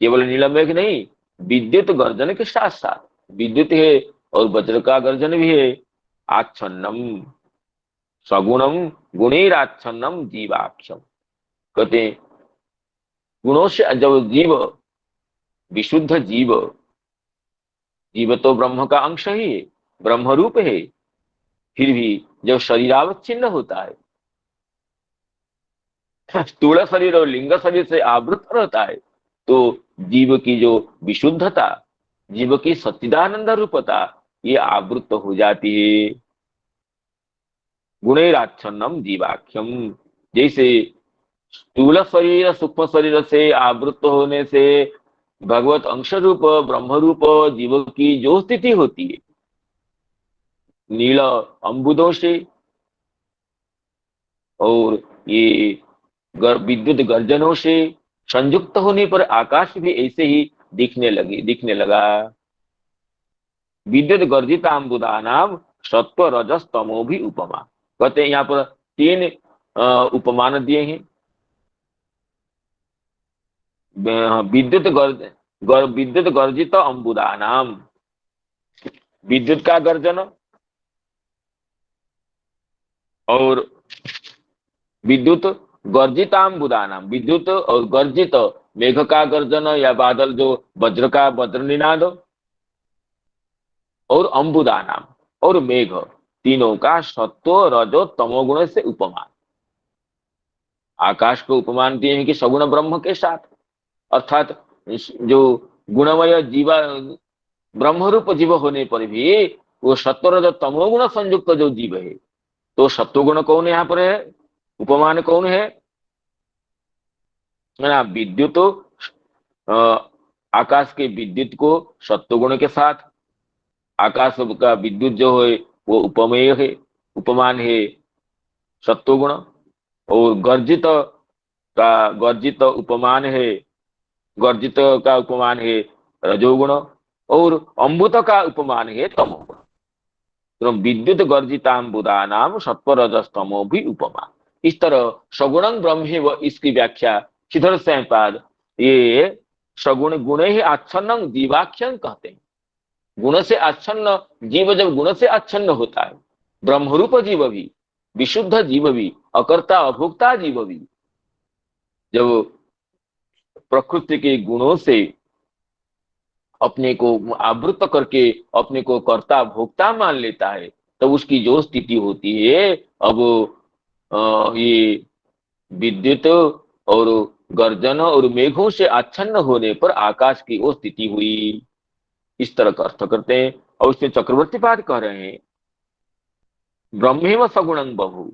केवल नील मेघ नहीं, विद्युत गर्जन के साथ साथ विद्युत है और वज्र का गर्जन भी है। आच्छन्नम सगुणम गुणैराच्छन्नम जीवाक्षम, कहते हैं गुणों से जब जीव विशुद्ध जीव, जीव तो ब्रह्म का अंश ही है, ब्रह्म रूप है, फिर भी जब शरीरावच्छिन्न होता है, स्थूल शरीर और लिंग शरीर से आवृत रहता है, तो जीव की जो विशुद्धता, जीव की सच्चिदानंद रूपता, ये आवृत हो जाती है। गुणैराच्छन्नम जीवाख्यम, जैसे स्थूल शरीर सूक्ष्म शरीर से आवृत होने से भगवत अंश रूप ब्रह्म रूप जीव की जो स्थिति होती है, नील अंबुदों से, और ये विद्युत गर्जनों से संयुक्त होने पर आकाश भी ऐसे ही दिखने लगा। विद्युत गर्जित अम्बुदा नाम सत्व रजस तमो भी उपमा। कहते हैं यहाँ पर तीन उपमान दिए हैं। विद्युत गर्जित अम्बुदा नाम, विद्युत का गर्जन, और विद्युत गर्जिताम्बुदा नाम, विद्युत और गर्जित मेघ का गर्जन या बादल जो वज्र का वज्र निनाद, और अंबुदा नाम और मेघ, तीनों का सत्व रजो तमोगुण से उपमान। आकाश को उपमान दिए हैं कि सगुण ब्रह्म के साथ, अर्थात जो गुणमय जीवा ब्रह्म रूप जीव होने पर भी वो सत्व रजो तमोगुण संयुक्त जो जीव है, तो सत्वगुण कौन यहाँ पर है, उपमान कौन है ना, विद्युत, आकाश के विद्युत को सत्वगुण के साथ, आकाश का विद्युत जो है वो उपमेय है, उपमान है सत्वगुण, और गर्जित उपमान है, गर्जित का उपमान है रजोगुण, और अम्बुत का उपमान है तमोगुण। तो विद्युत गर्जिताम्बुदा नाम सत्व रजस्तमो भी उपमा। इस तरह सगुणं ब्रह्म व इसकी व्याख्या श्रीधर स्वयंपाद ये सगुण गुण ही आच्छन्न जीवाख्यं कहते हैं। गुण से आच्छन्न जीव जब गुण से आच्छन्न होता है, ब्रह्मरूप जीव भी, विशुद्ध जीव भी, अकर्ता अभोक्ता जीव भी, जब प्रकृति के गुणों से अपने को आवृत करके अपने को कर्ता भोक्ता मान लेता है, तब उसकी जो स्थिति होती है, अब ये विद्युत और गर्जन और मेघों से आच्छन्न होने पर आकाश की वो स्थिति हुई, इस तरह का अर्थ करते हैं। और उसमें चक्रवर्ती पाद कह रहे हैं ब्रह्मेव सगुणं बहु,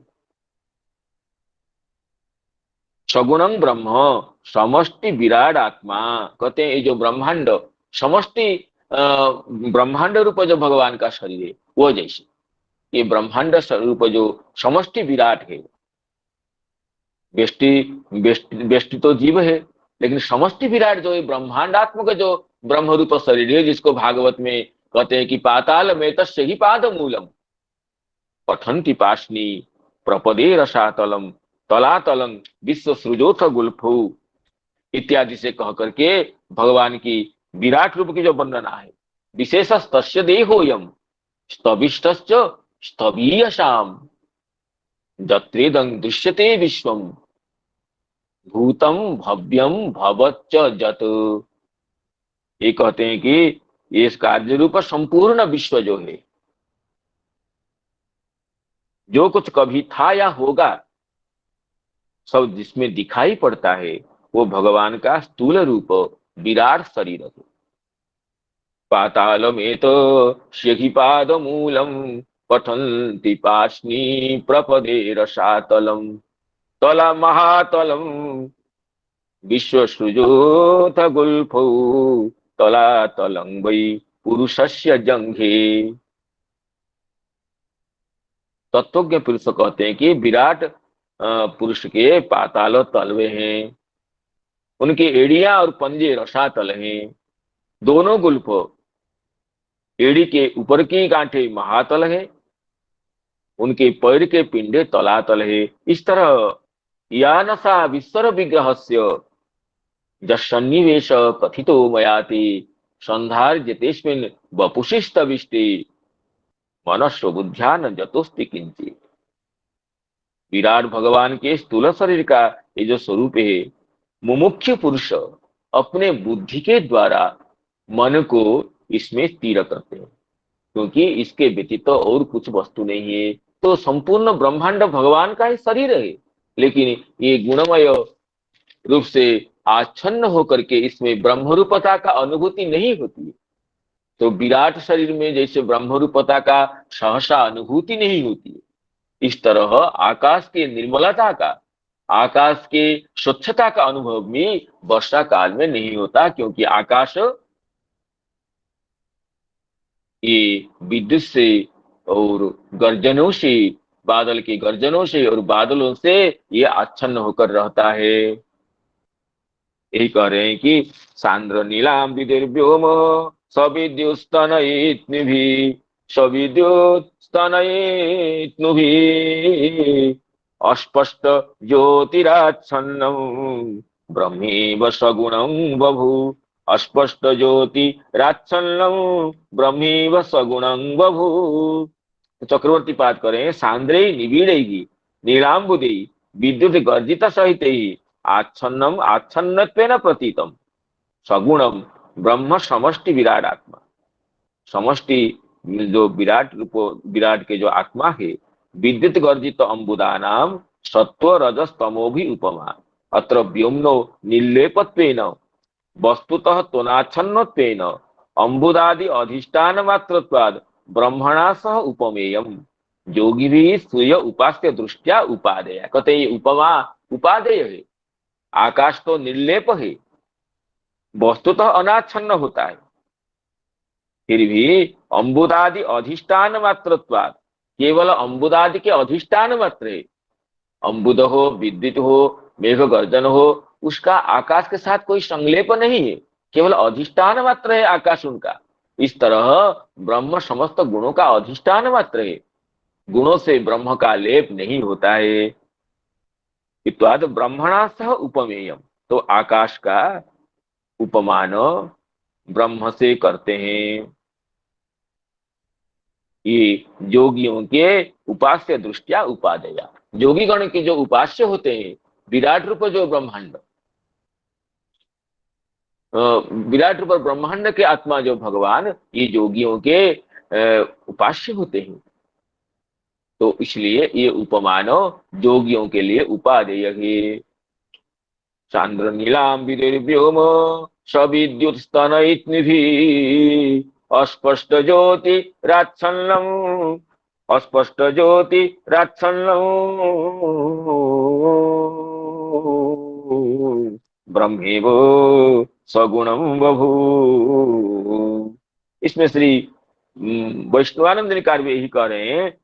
सगुणं ब्रह्म समष्टि विराट आत्मा। कहते हैं ये जो ब्रह्मांड समष्टि ब्रह्मांड रूप जो भगवान का शरीर है, वो जैसे ये ब्रह्मांड रूप जो समष्टि विराट है, व्यष्टि तो जीव है, लेकिन समष्टि विराट जो है ब्रह्मांडात्मक जो ब्रह्म रूप शरीर है, जिसको भागवत में कहते हैं कि पाताल में तस्य ही पाद मूलम पठन्ति पाशनी प्रपदे रसातलम तलातलम विश्व सृजोथ गुल्फू इत्यादि से कह करके भगवान की विराट रूप की जो वर्णना है, विशेष तस्य देहोयम स्तविष्टश्च स्तवीयशाम जत्रेदं दृश्यते विश्वम भूतम भव्यम भवच्च जत। ये कहते हैं कि ये कार्य रूप संपूर्ण विश्व जो है, जो कुछ कभी था या होगा, सब जिसमें दिखाई पड़ता है वो भगवान का स्थूल रूप विराट शरीर है। पाताल में तो पाद मूलम पठन्ति पाशनी प्रपदे रसातलम तला महातलम विश्व सृजोथ गुल्फौ तलातलं वै पुरुषस्य जंघे। तत्वज्ञ पुरुष कहते हैं कि विराट पुरुष के पाताल तलवे हैं, उनके एड़ियां और पंजे रसातल हैं, दोनों गुल्फ, एड़ी के ऊपर की गांठें महातल है, उनके पैर के पिंडे तलातल है। इस तरह यानसा विश्वर विग्रहस्य जन्निवेश कथितो मयाति संधार्यतेस्मिन् वपुषिस्तविष्टे मनस्व बुद्ध्या न जतोस्ति किंचित। विराट भगवान के स्थूल शरीर का ये जो स्वरूप है, मुमुक्षु पुरुष अपने बुद्धि के द्वारा मन को इसमें स्थिर करते हैं, क्योंकि इसके व्यतीत तो और कुछ वस्तु नहीं है। तो संपूर्ण ब्रह्मांड भगवान का ही शरीर है, लेकिन ये गुणमय रूप से आच्छन्न होकर के इसमें ब्रह्मरूपता का अनुभूति नहीं होती। तो विराट शरीर में जैसे ब्रह्मरूपता का सहसा अनुभूति नहीं होती, इस तरह आकाश के निर्मलता का, आकाश के स्वच्छता का अनुभव भी वर्षा काल में नहीं होता, क्योंकि आकाश ये विद्युत से और गर्जनों से, बादल के गर्जनों से और बादलों से ये आच्छन्न होकर रहता है। यही कह रहे हैं कि सांद्र नीलाम विदिर्व्योम सविद्युस्तनयित्निभि सविद्युस्तनयित्नुभि अस्पष्ट ज्योतिराच्छन्नं ब्रह्मेव सगुणं बभू अस्पष्ट ज्योतिराच्छन्नं ब्रह्मेव सगुणं बभू। चक्रवर्ती पाठ करें, सांद्रे निबीड़ेगी नीलांबुदे विद्युत गर्जित सहित ही आच्छन्नम आच्छन्नत्वेन प्रतीतम सगुणम ब्रह्म समष्टि विराट आत्मा। समष्टि जो विराट रूप, विराट के जो आत्मा है, विद्युत गर्जित अंबुदानाम सत्व रजस तमो भी उपमा अत्र व्योम्नो निर्लेपत्वेन वस्तुतः त्वनाच्छन्नत्वेन अंबुदादि अधिष्ठान मात्रत्वाद ब्रह्मणा सह उपमेयम योगी भी सूर्य उपास्य दृष्टिया उपादेय। कहते ये उपमा उपादेय है। आकाश तो निर्लेप है, वस्तुतः अनाच्छन्न होता है, फिर भी अंबुदादि अधिष्ठान मात्रत्वाद, केवल अंबुदादि के अधिष्ठान मात्र है। अंबुद हो, विद्युत हो, मेघ गर्जन हो, उसका आकाश के साथ कोई संलेप नहीं है, केवल अधिष्ठान मात्र है आकाश उनका। इस तरह ब्रह्म समस्त गुणों का अधिष्ठान मात्र है, गुणों से ब्रह्म का लेप नहीं होता है। इत्वाद ब्रह्मणा सह उपमेयम, तो आकाश का उपमान ब्रह्म से करते हैं। ये योगियों के उपास्य दृष्टिया उपादेया, योगी गण के जो उपास्य होते हैं, विराट रूप जो ब्रह्मांड, विराट रूप ब्रह्मांड के आत्मा जो भगवान, ये योगियों के उपास्य होते हैं। तो इसलिए ये उपमान योगियों के लिए उपादेय है। चांद्र नीलाम विदिर्व्योम सविद्युत स्तनयित्निभि अस्पष्ट ज्योति राच्छन्नं अस्पष्ट ज्योति राच्छन्नं ब्रह्मेव सगुणं बभू। इसमें श्री वैष्णवानंद निकार भी यही कह रहे हैं,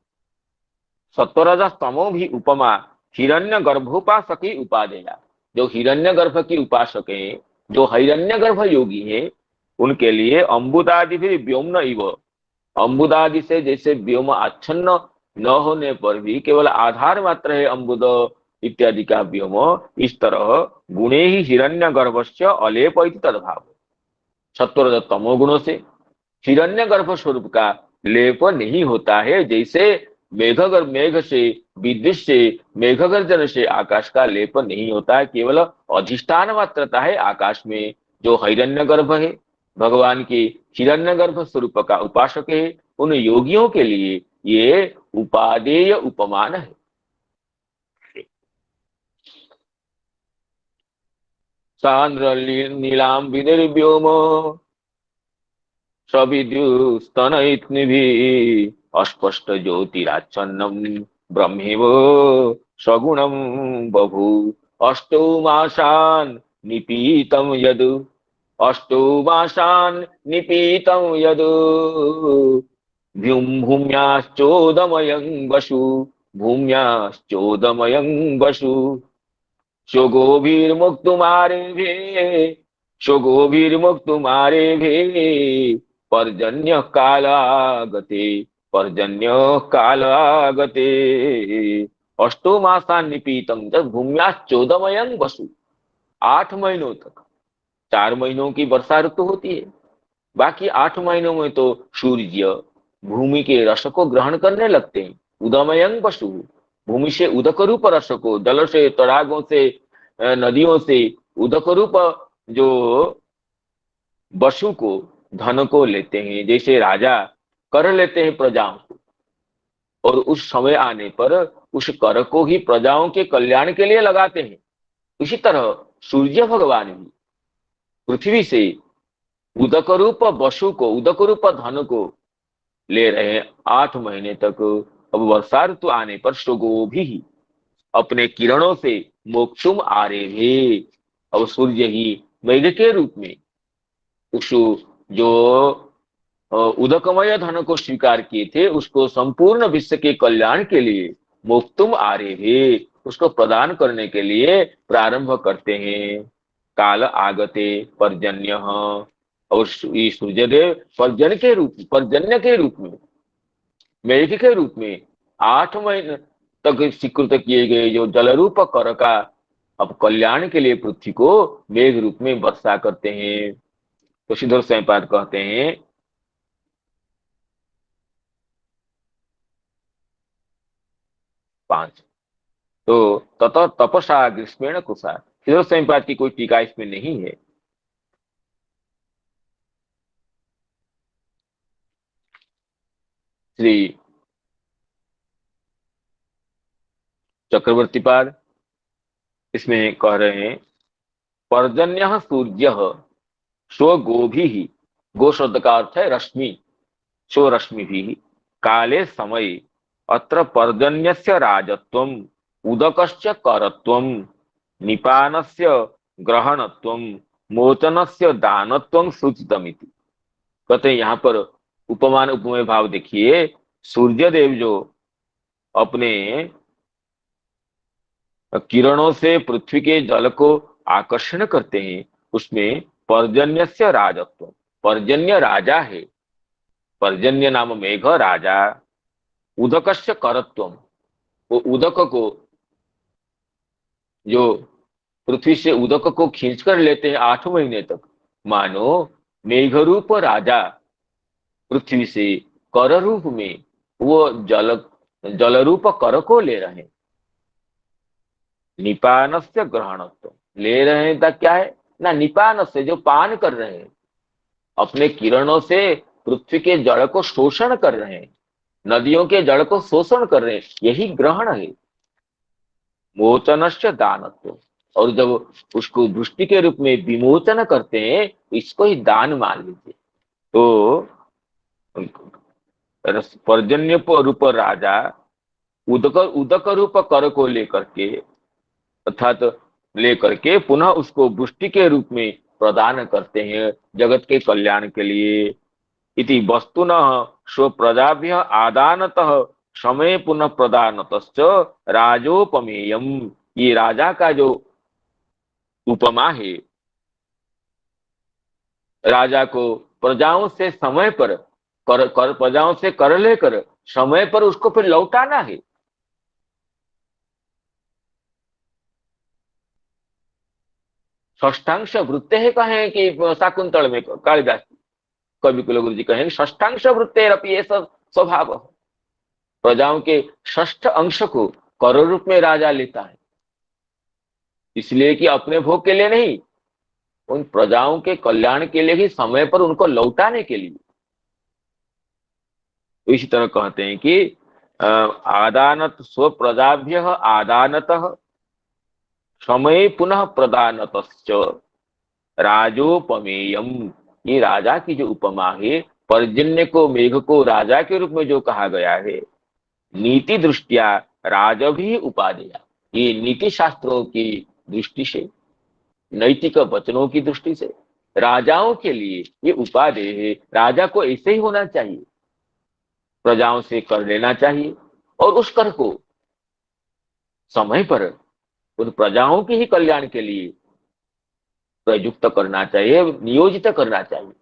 सत्वरजस तमो भी उपमा हिरण्य गर्भोपासकी उपादेया। जो हिरण्य गर्भ की उपासक है, जो हिरण्य गर्भ योगी है, उनके लिए अम्बुदादि भी व्योम इव, अम्बुदादि से जैसे व्योम आच्छन्न न होने पर भी केवल आधार मात्र है अम्बुद इत्यादि का व्योम, इस तरह गुणे ही हिरण्य गर्भस्य अलेप इति तद्भाव। सत्वरजस तमो गुणों से हिरण्य गर्भ स्वरूप का लेप नहीं होता है, जैसे मेघ से, विद्युत से, मेघगर्जन से आकाश का लेप नहीं होता है, केवल अधिष्ठान मात्रता है आकाश में। जो हिरण्यगर्भ है, भगवान के हिरण्यगर्भ स्वरूप का उपासक है, उन योगियों के लिए ये उपादेय उपमान है। सांद्र नीलाम विनिर्व्योम सविद्युस्तनयित्निभि अस्पष्ट ज्योतिराच्छन्नं ब्रह्मेव सगुणं बभू अष्टौ मासान् निपीतं यद् अष्टौ मासान् निपीतं यद् भूम्याश्चोदमयं वसु भूम्याश्चोदमयं वसु स्वगोभिर्मुक्तुमारेभे स्वगोभिर्मुक्तुमारेभे पर्जन्य कालागते पर्जन्य कालागते अष्टो मासान् निपीतं जब भूम्याश्चोदमयं वसु। 8 महीनों तक, 4 महीनों की वर्षा ऋतु होती है, बाकी 8 महीनों में तो सूर्य भूमि के रस को ग्रहण करने लगते हैं। उदमयं वसु, भूमि से उदक रूप रस को, जल से, तड़ागों से नदियों से उदक रूप जो वसु को, धन को लेते हैं, जैसे राजा कर लेते हैं प्रजाओं को, और उस समय आने पर उस कर को ही प्रजाओं के कल्याण के लिए लगाते हैं। इसी तरह सूर्य भगवान भी पृथ्वी से उदक रूप वसु को, उदक रूप धन को ले रहे हैं 8 महीने तक। अब वर्षा ऋतु आने पर सुगो भी अपने किरणों से मोक्षुम आरे भी, अब सूर्य ही मेघ के रूप में उस जो उदकमय धन को स्वीकार किए थे, उसको संपूर्ण विश्व के कल्याण के लिए मोक्तुम आरे भी, उसको प्रदान करने के लिए प्रारंभ करते हैं। काल आगते पर्जन्य, और ये सूर्यदेव पर्जन्य के रूप में, मेघ के रूप में 8 महीने तक स्वीकृत किए गए जो जलरूप कर का अब कल्याण के लिए पृथ्वी को मेघ रूप में वर्षा करते हैं। तो श्रीधर स्वयंपाद कहते हैं 5, तो तत तपसा ग्रीष्मेण कुशा। श्रीधर स्वयंपाद की कोई टीका इसमें नहीं है। श्री चक्रवर्ती पाद इसमें कह रहे हैं पर्जन्य सूर्य स्व गोभी ही, गो शब्द का अर्थ है रश्मि, स्व रश्मि भी काले समय अत्र पर्जन्यस्य राजत्वम उदकस्य करत्वम निपानस्य ग्रहणत्वम मोचनस्य दानत्वम सूचितमिति। कहते हैं यहाँ पर उपमान उपमेय भाव देखिए। सूर्य देव जो अपने किरणों से पृथ्वी के जल को आकर्षण करते हैं, उसमें पर्जन्यस्य राजत्व, पर्जन्य राजा है, पर्जन्य नाम मेघ राजा, उदकस्य करत्वम, वो उदक को, जो पृथ्वी से उदक को खींच कर लेते हैं 8 महीने तक, मानो मेघरूप राजा पृथ्वी से कर रूप में वो जलरूप कर को ले रहे हैं। निपानस्य ग्रहणत्व, ले रहे हैं क्या है ना, निपान से जो पान कर रहे हैं, अपने किरणों से पृथ्वी के जड़ को शोषण कर रहे हैं, नदियों के जड़ को शोषण कर रहे हैं, यही ग्रहण है। मोचनस्य दानत्व, और जब उसको वृष्टि के रूप में विमोचन करते हैं, इसको ही दान मान लीजिए। तो पर्जन्य रूप राजा उदक रूप कर को लेकर के, अर्थात लेकर के पुनः उसको वृष्टि के रूप में प्रदान करते हैं जगत के कल्याण के लिए। इति वस्तुनः स्वप्रजाभ्य आदानतः समय पुनः प्रदानतश्च राजोपमेयम, ये राजा का जो उपमा है, राजा को प्रजाओं से समय पर प्रजाओं से कर लेकर समय पर उसको फिर लौटाना है। षष्ठांश वृत्ते है कहें कि शाकुंतल में कालिदास कवि कुलगुरु जी कहेंगे षष्ठांश वृत्तेरपि ये सब स्वभाव, प्रजाओं के षष्ठ अंश को कर रूप में राजा लेता है, इसलिए कि अपने भोग के लिए नहीं, उन प्रजाओं के कल्याण के लिए ही, समय पर उनको लौटाने के लिए। तो इसी तरह कहते हैं कि आदानत स्व प्रजाभ्य आदानतः समय पुनः प्रदानतश्च राजोपमेयम, ये राजा की जो उपमा है, पर्जन्य को, मेघ को राजा के रूप में जो कहा गया है, नीति दृष्टिया राजभी उपादेया, ये नीति शास्त्रों की दृष्टि से, नैतिक वचनों की दृष्टि से राजाओं के लिए ये उपादेय है। राजा को ऐसे ही होना चाहिए, प्रजाओं से कर लेना चाहिए और उस कर को समय पर उन प्रजाओं के ही कल्याण के लिए प्रयुक्त करना चाहिए, नियोजित करना चाहिए।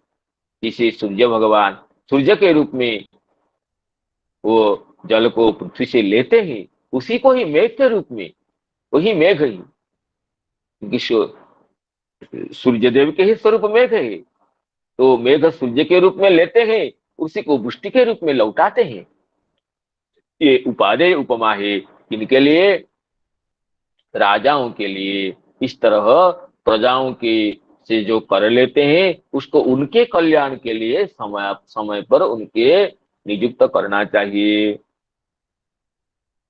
जिसे सूर्य भगवान सूर्य के रूप में वो जल को पृथ्वी से लेते हैं, उसी को ही मेघ के रूप में, वही मेघ ही, सूर्य देव के ही स्वरूप मेघ है, तो मेघ सूर्य के रूप में लेते हैं, उसी को वृष्टि के रूप में लौटाते हैं। ये उपादेय उपमा है, किनके लिए? राजाओं के लिए, इस तरह प्रजाओं के से जो कर लेते हैं उसको उनके कल्याण के लिए समय समय पर उनके नियुक्त करना चाहिए।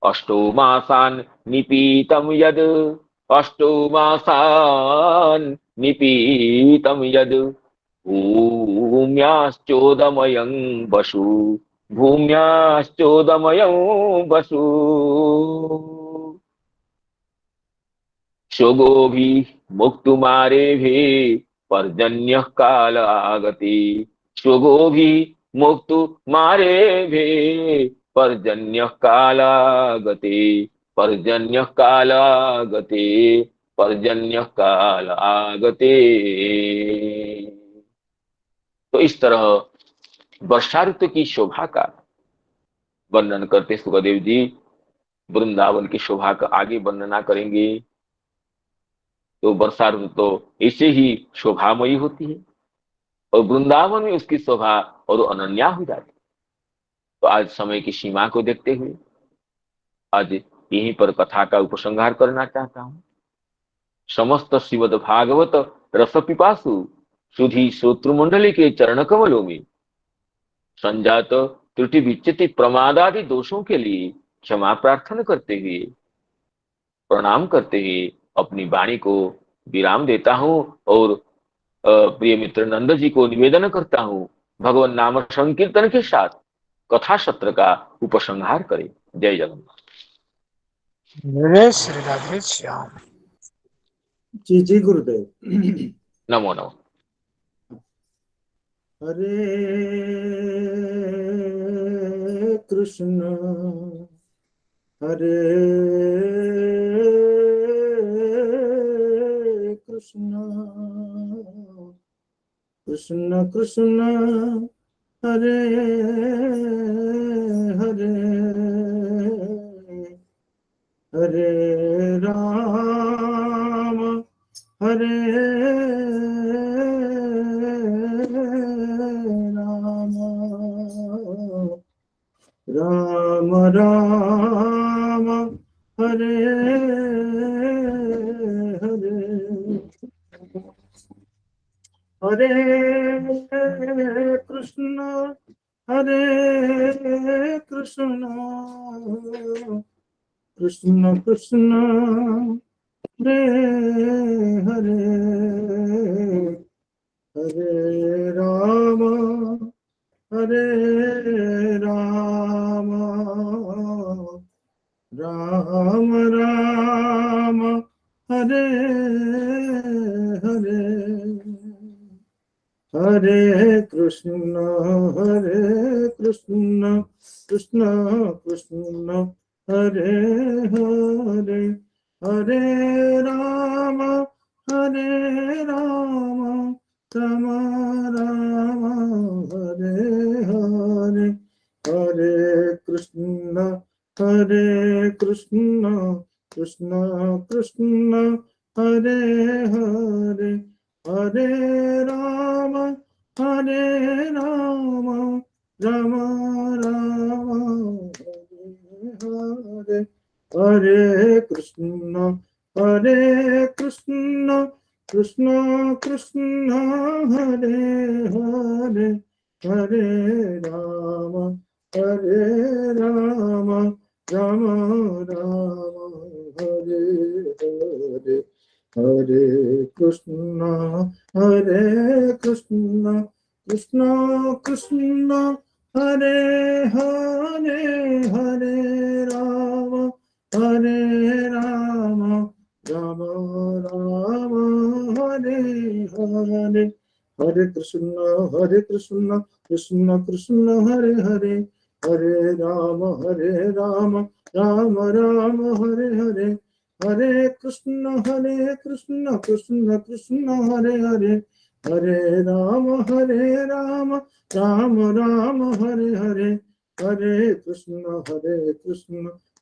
अष्टो मासान् निपीतं यद् अष्टो मासान् निपीतं यद् भूम्याश्चोदमयं वसु भूम्याश्चोदमयं वसु शोगोभिः मुक्तुमारेभिः पर्जन्यः काल आगति शोगोभिः मुक्तुमारेभिः पर्जन्यः कालागते पर्जन्यः कालागते पर्जन्यः काल आगते। तो इस तरह वर्षा ऋतु की शोभा का वर्णन करते सुखदेव जी वृंदावन की शोभा का आगे वर्णना करेंगे। तो वर्षा ऋतु तो ऐसे ही शोभामयी होती है और वृंदावन में उसकी शोभा और अनन्या हो जाती है। तो आज समय की सीमा को देखते हुए आज यहीं पर कथा का उपसंहार करना चाहता हूं। समस्त श्रीमद् भागवत रस पिपासु सुधी श्रोत्र मंडली के चरण कमलों में संजात त्रुटि विच्युति प्रमादादि दोषों के लिए क्षमा प्रार्थना करते हुए प्रणाम करते हुए अपनी वाणी को विराम देता हूं और प्रिय मित्र नंद जी को निवेदन करता हूं भगवान नाम संकीर्तन के साथ कथा सत्र का उपसंहार करें। जय जगन्नाथ। जय श्री राधे श्याम। जी जी गुरुदेव। नमो नमो। हरे कृष्ण हरे कृष्ण कृष्ण कृष्ण हरे हरे हरे राम हरे राम राम राम हरे हरे हरे कृष्ण कृष्ण कृष्ण हरे हरे हरे राम राम राम राम हरे हरे हरे कृष्ण कृष्ण कृष्ण हरे हरे हरे राम राम राम राम हरे हरे हरे कृष्ण कृष्ण कृष्ण हरे हरे हरे राम राम राम राम हरे हरे हरे कृष्ण कृष्ण कृष्ण हरे हरे हरे राम राम राम राम हरे हरे हरे कृष्ण कृष्ण कृष्ण हरे हरे हरे राम राम राम राम हरे हरे हरे कृष्ण कृष्ण कृष्ण हरे हरे हरे राम राम राम हरे हरे हरे कृष्ण कृष्ण कृष्ण हरे हरे हरे राम राम राम हरे हरे हरे कृष्ण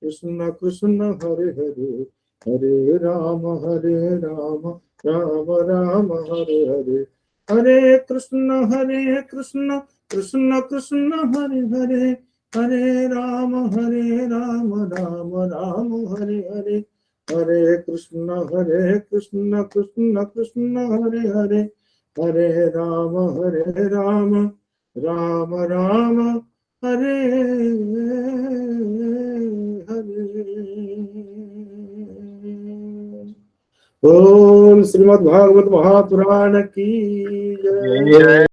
कृष्ण कृष्ण हरे हरे हरे राम राम राम हरे हरे हरे कृष्ण कृष्ण कृष्ण हरे हरे हरे राम राम राम हरे हरे हरे कृष्ण कृष्ण कृष्ण हरे हरे, हरे राम राम राम हरे हरे। ओम श्रीमद् भागवत महापुराण की जय।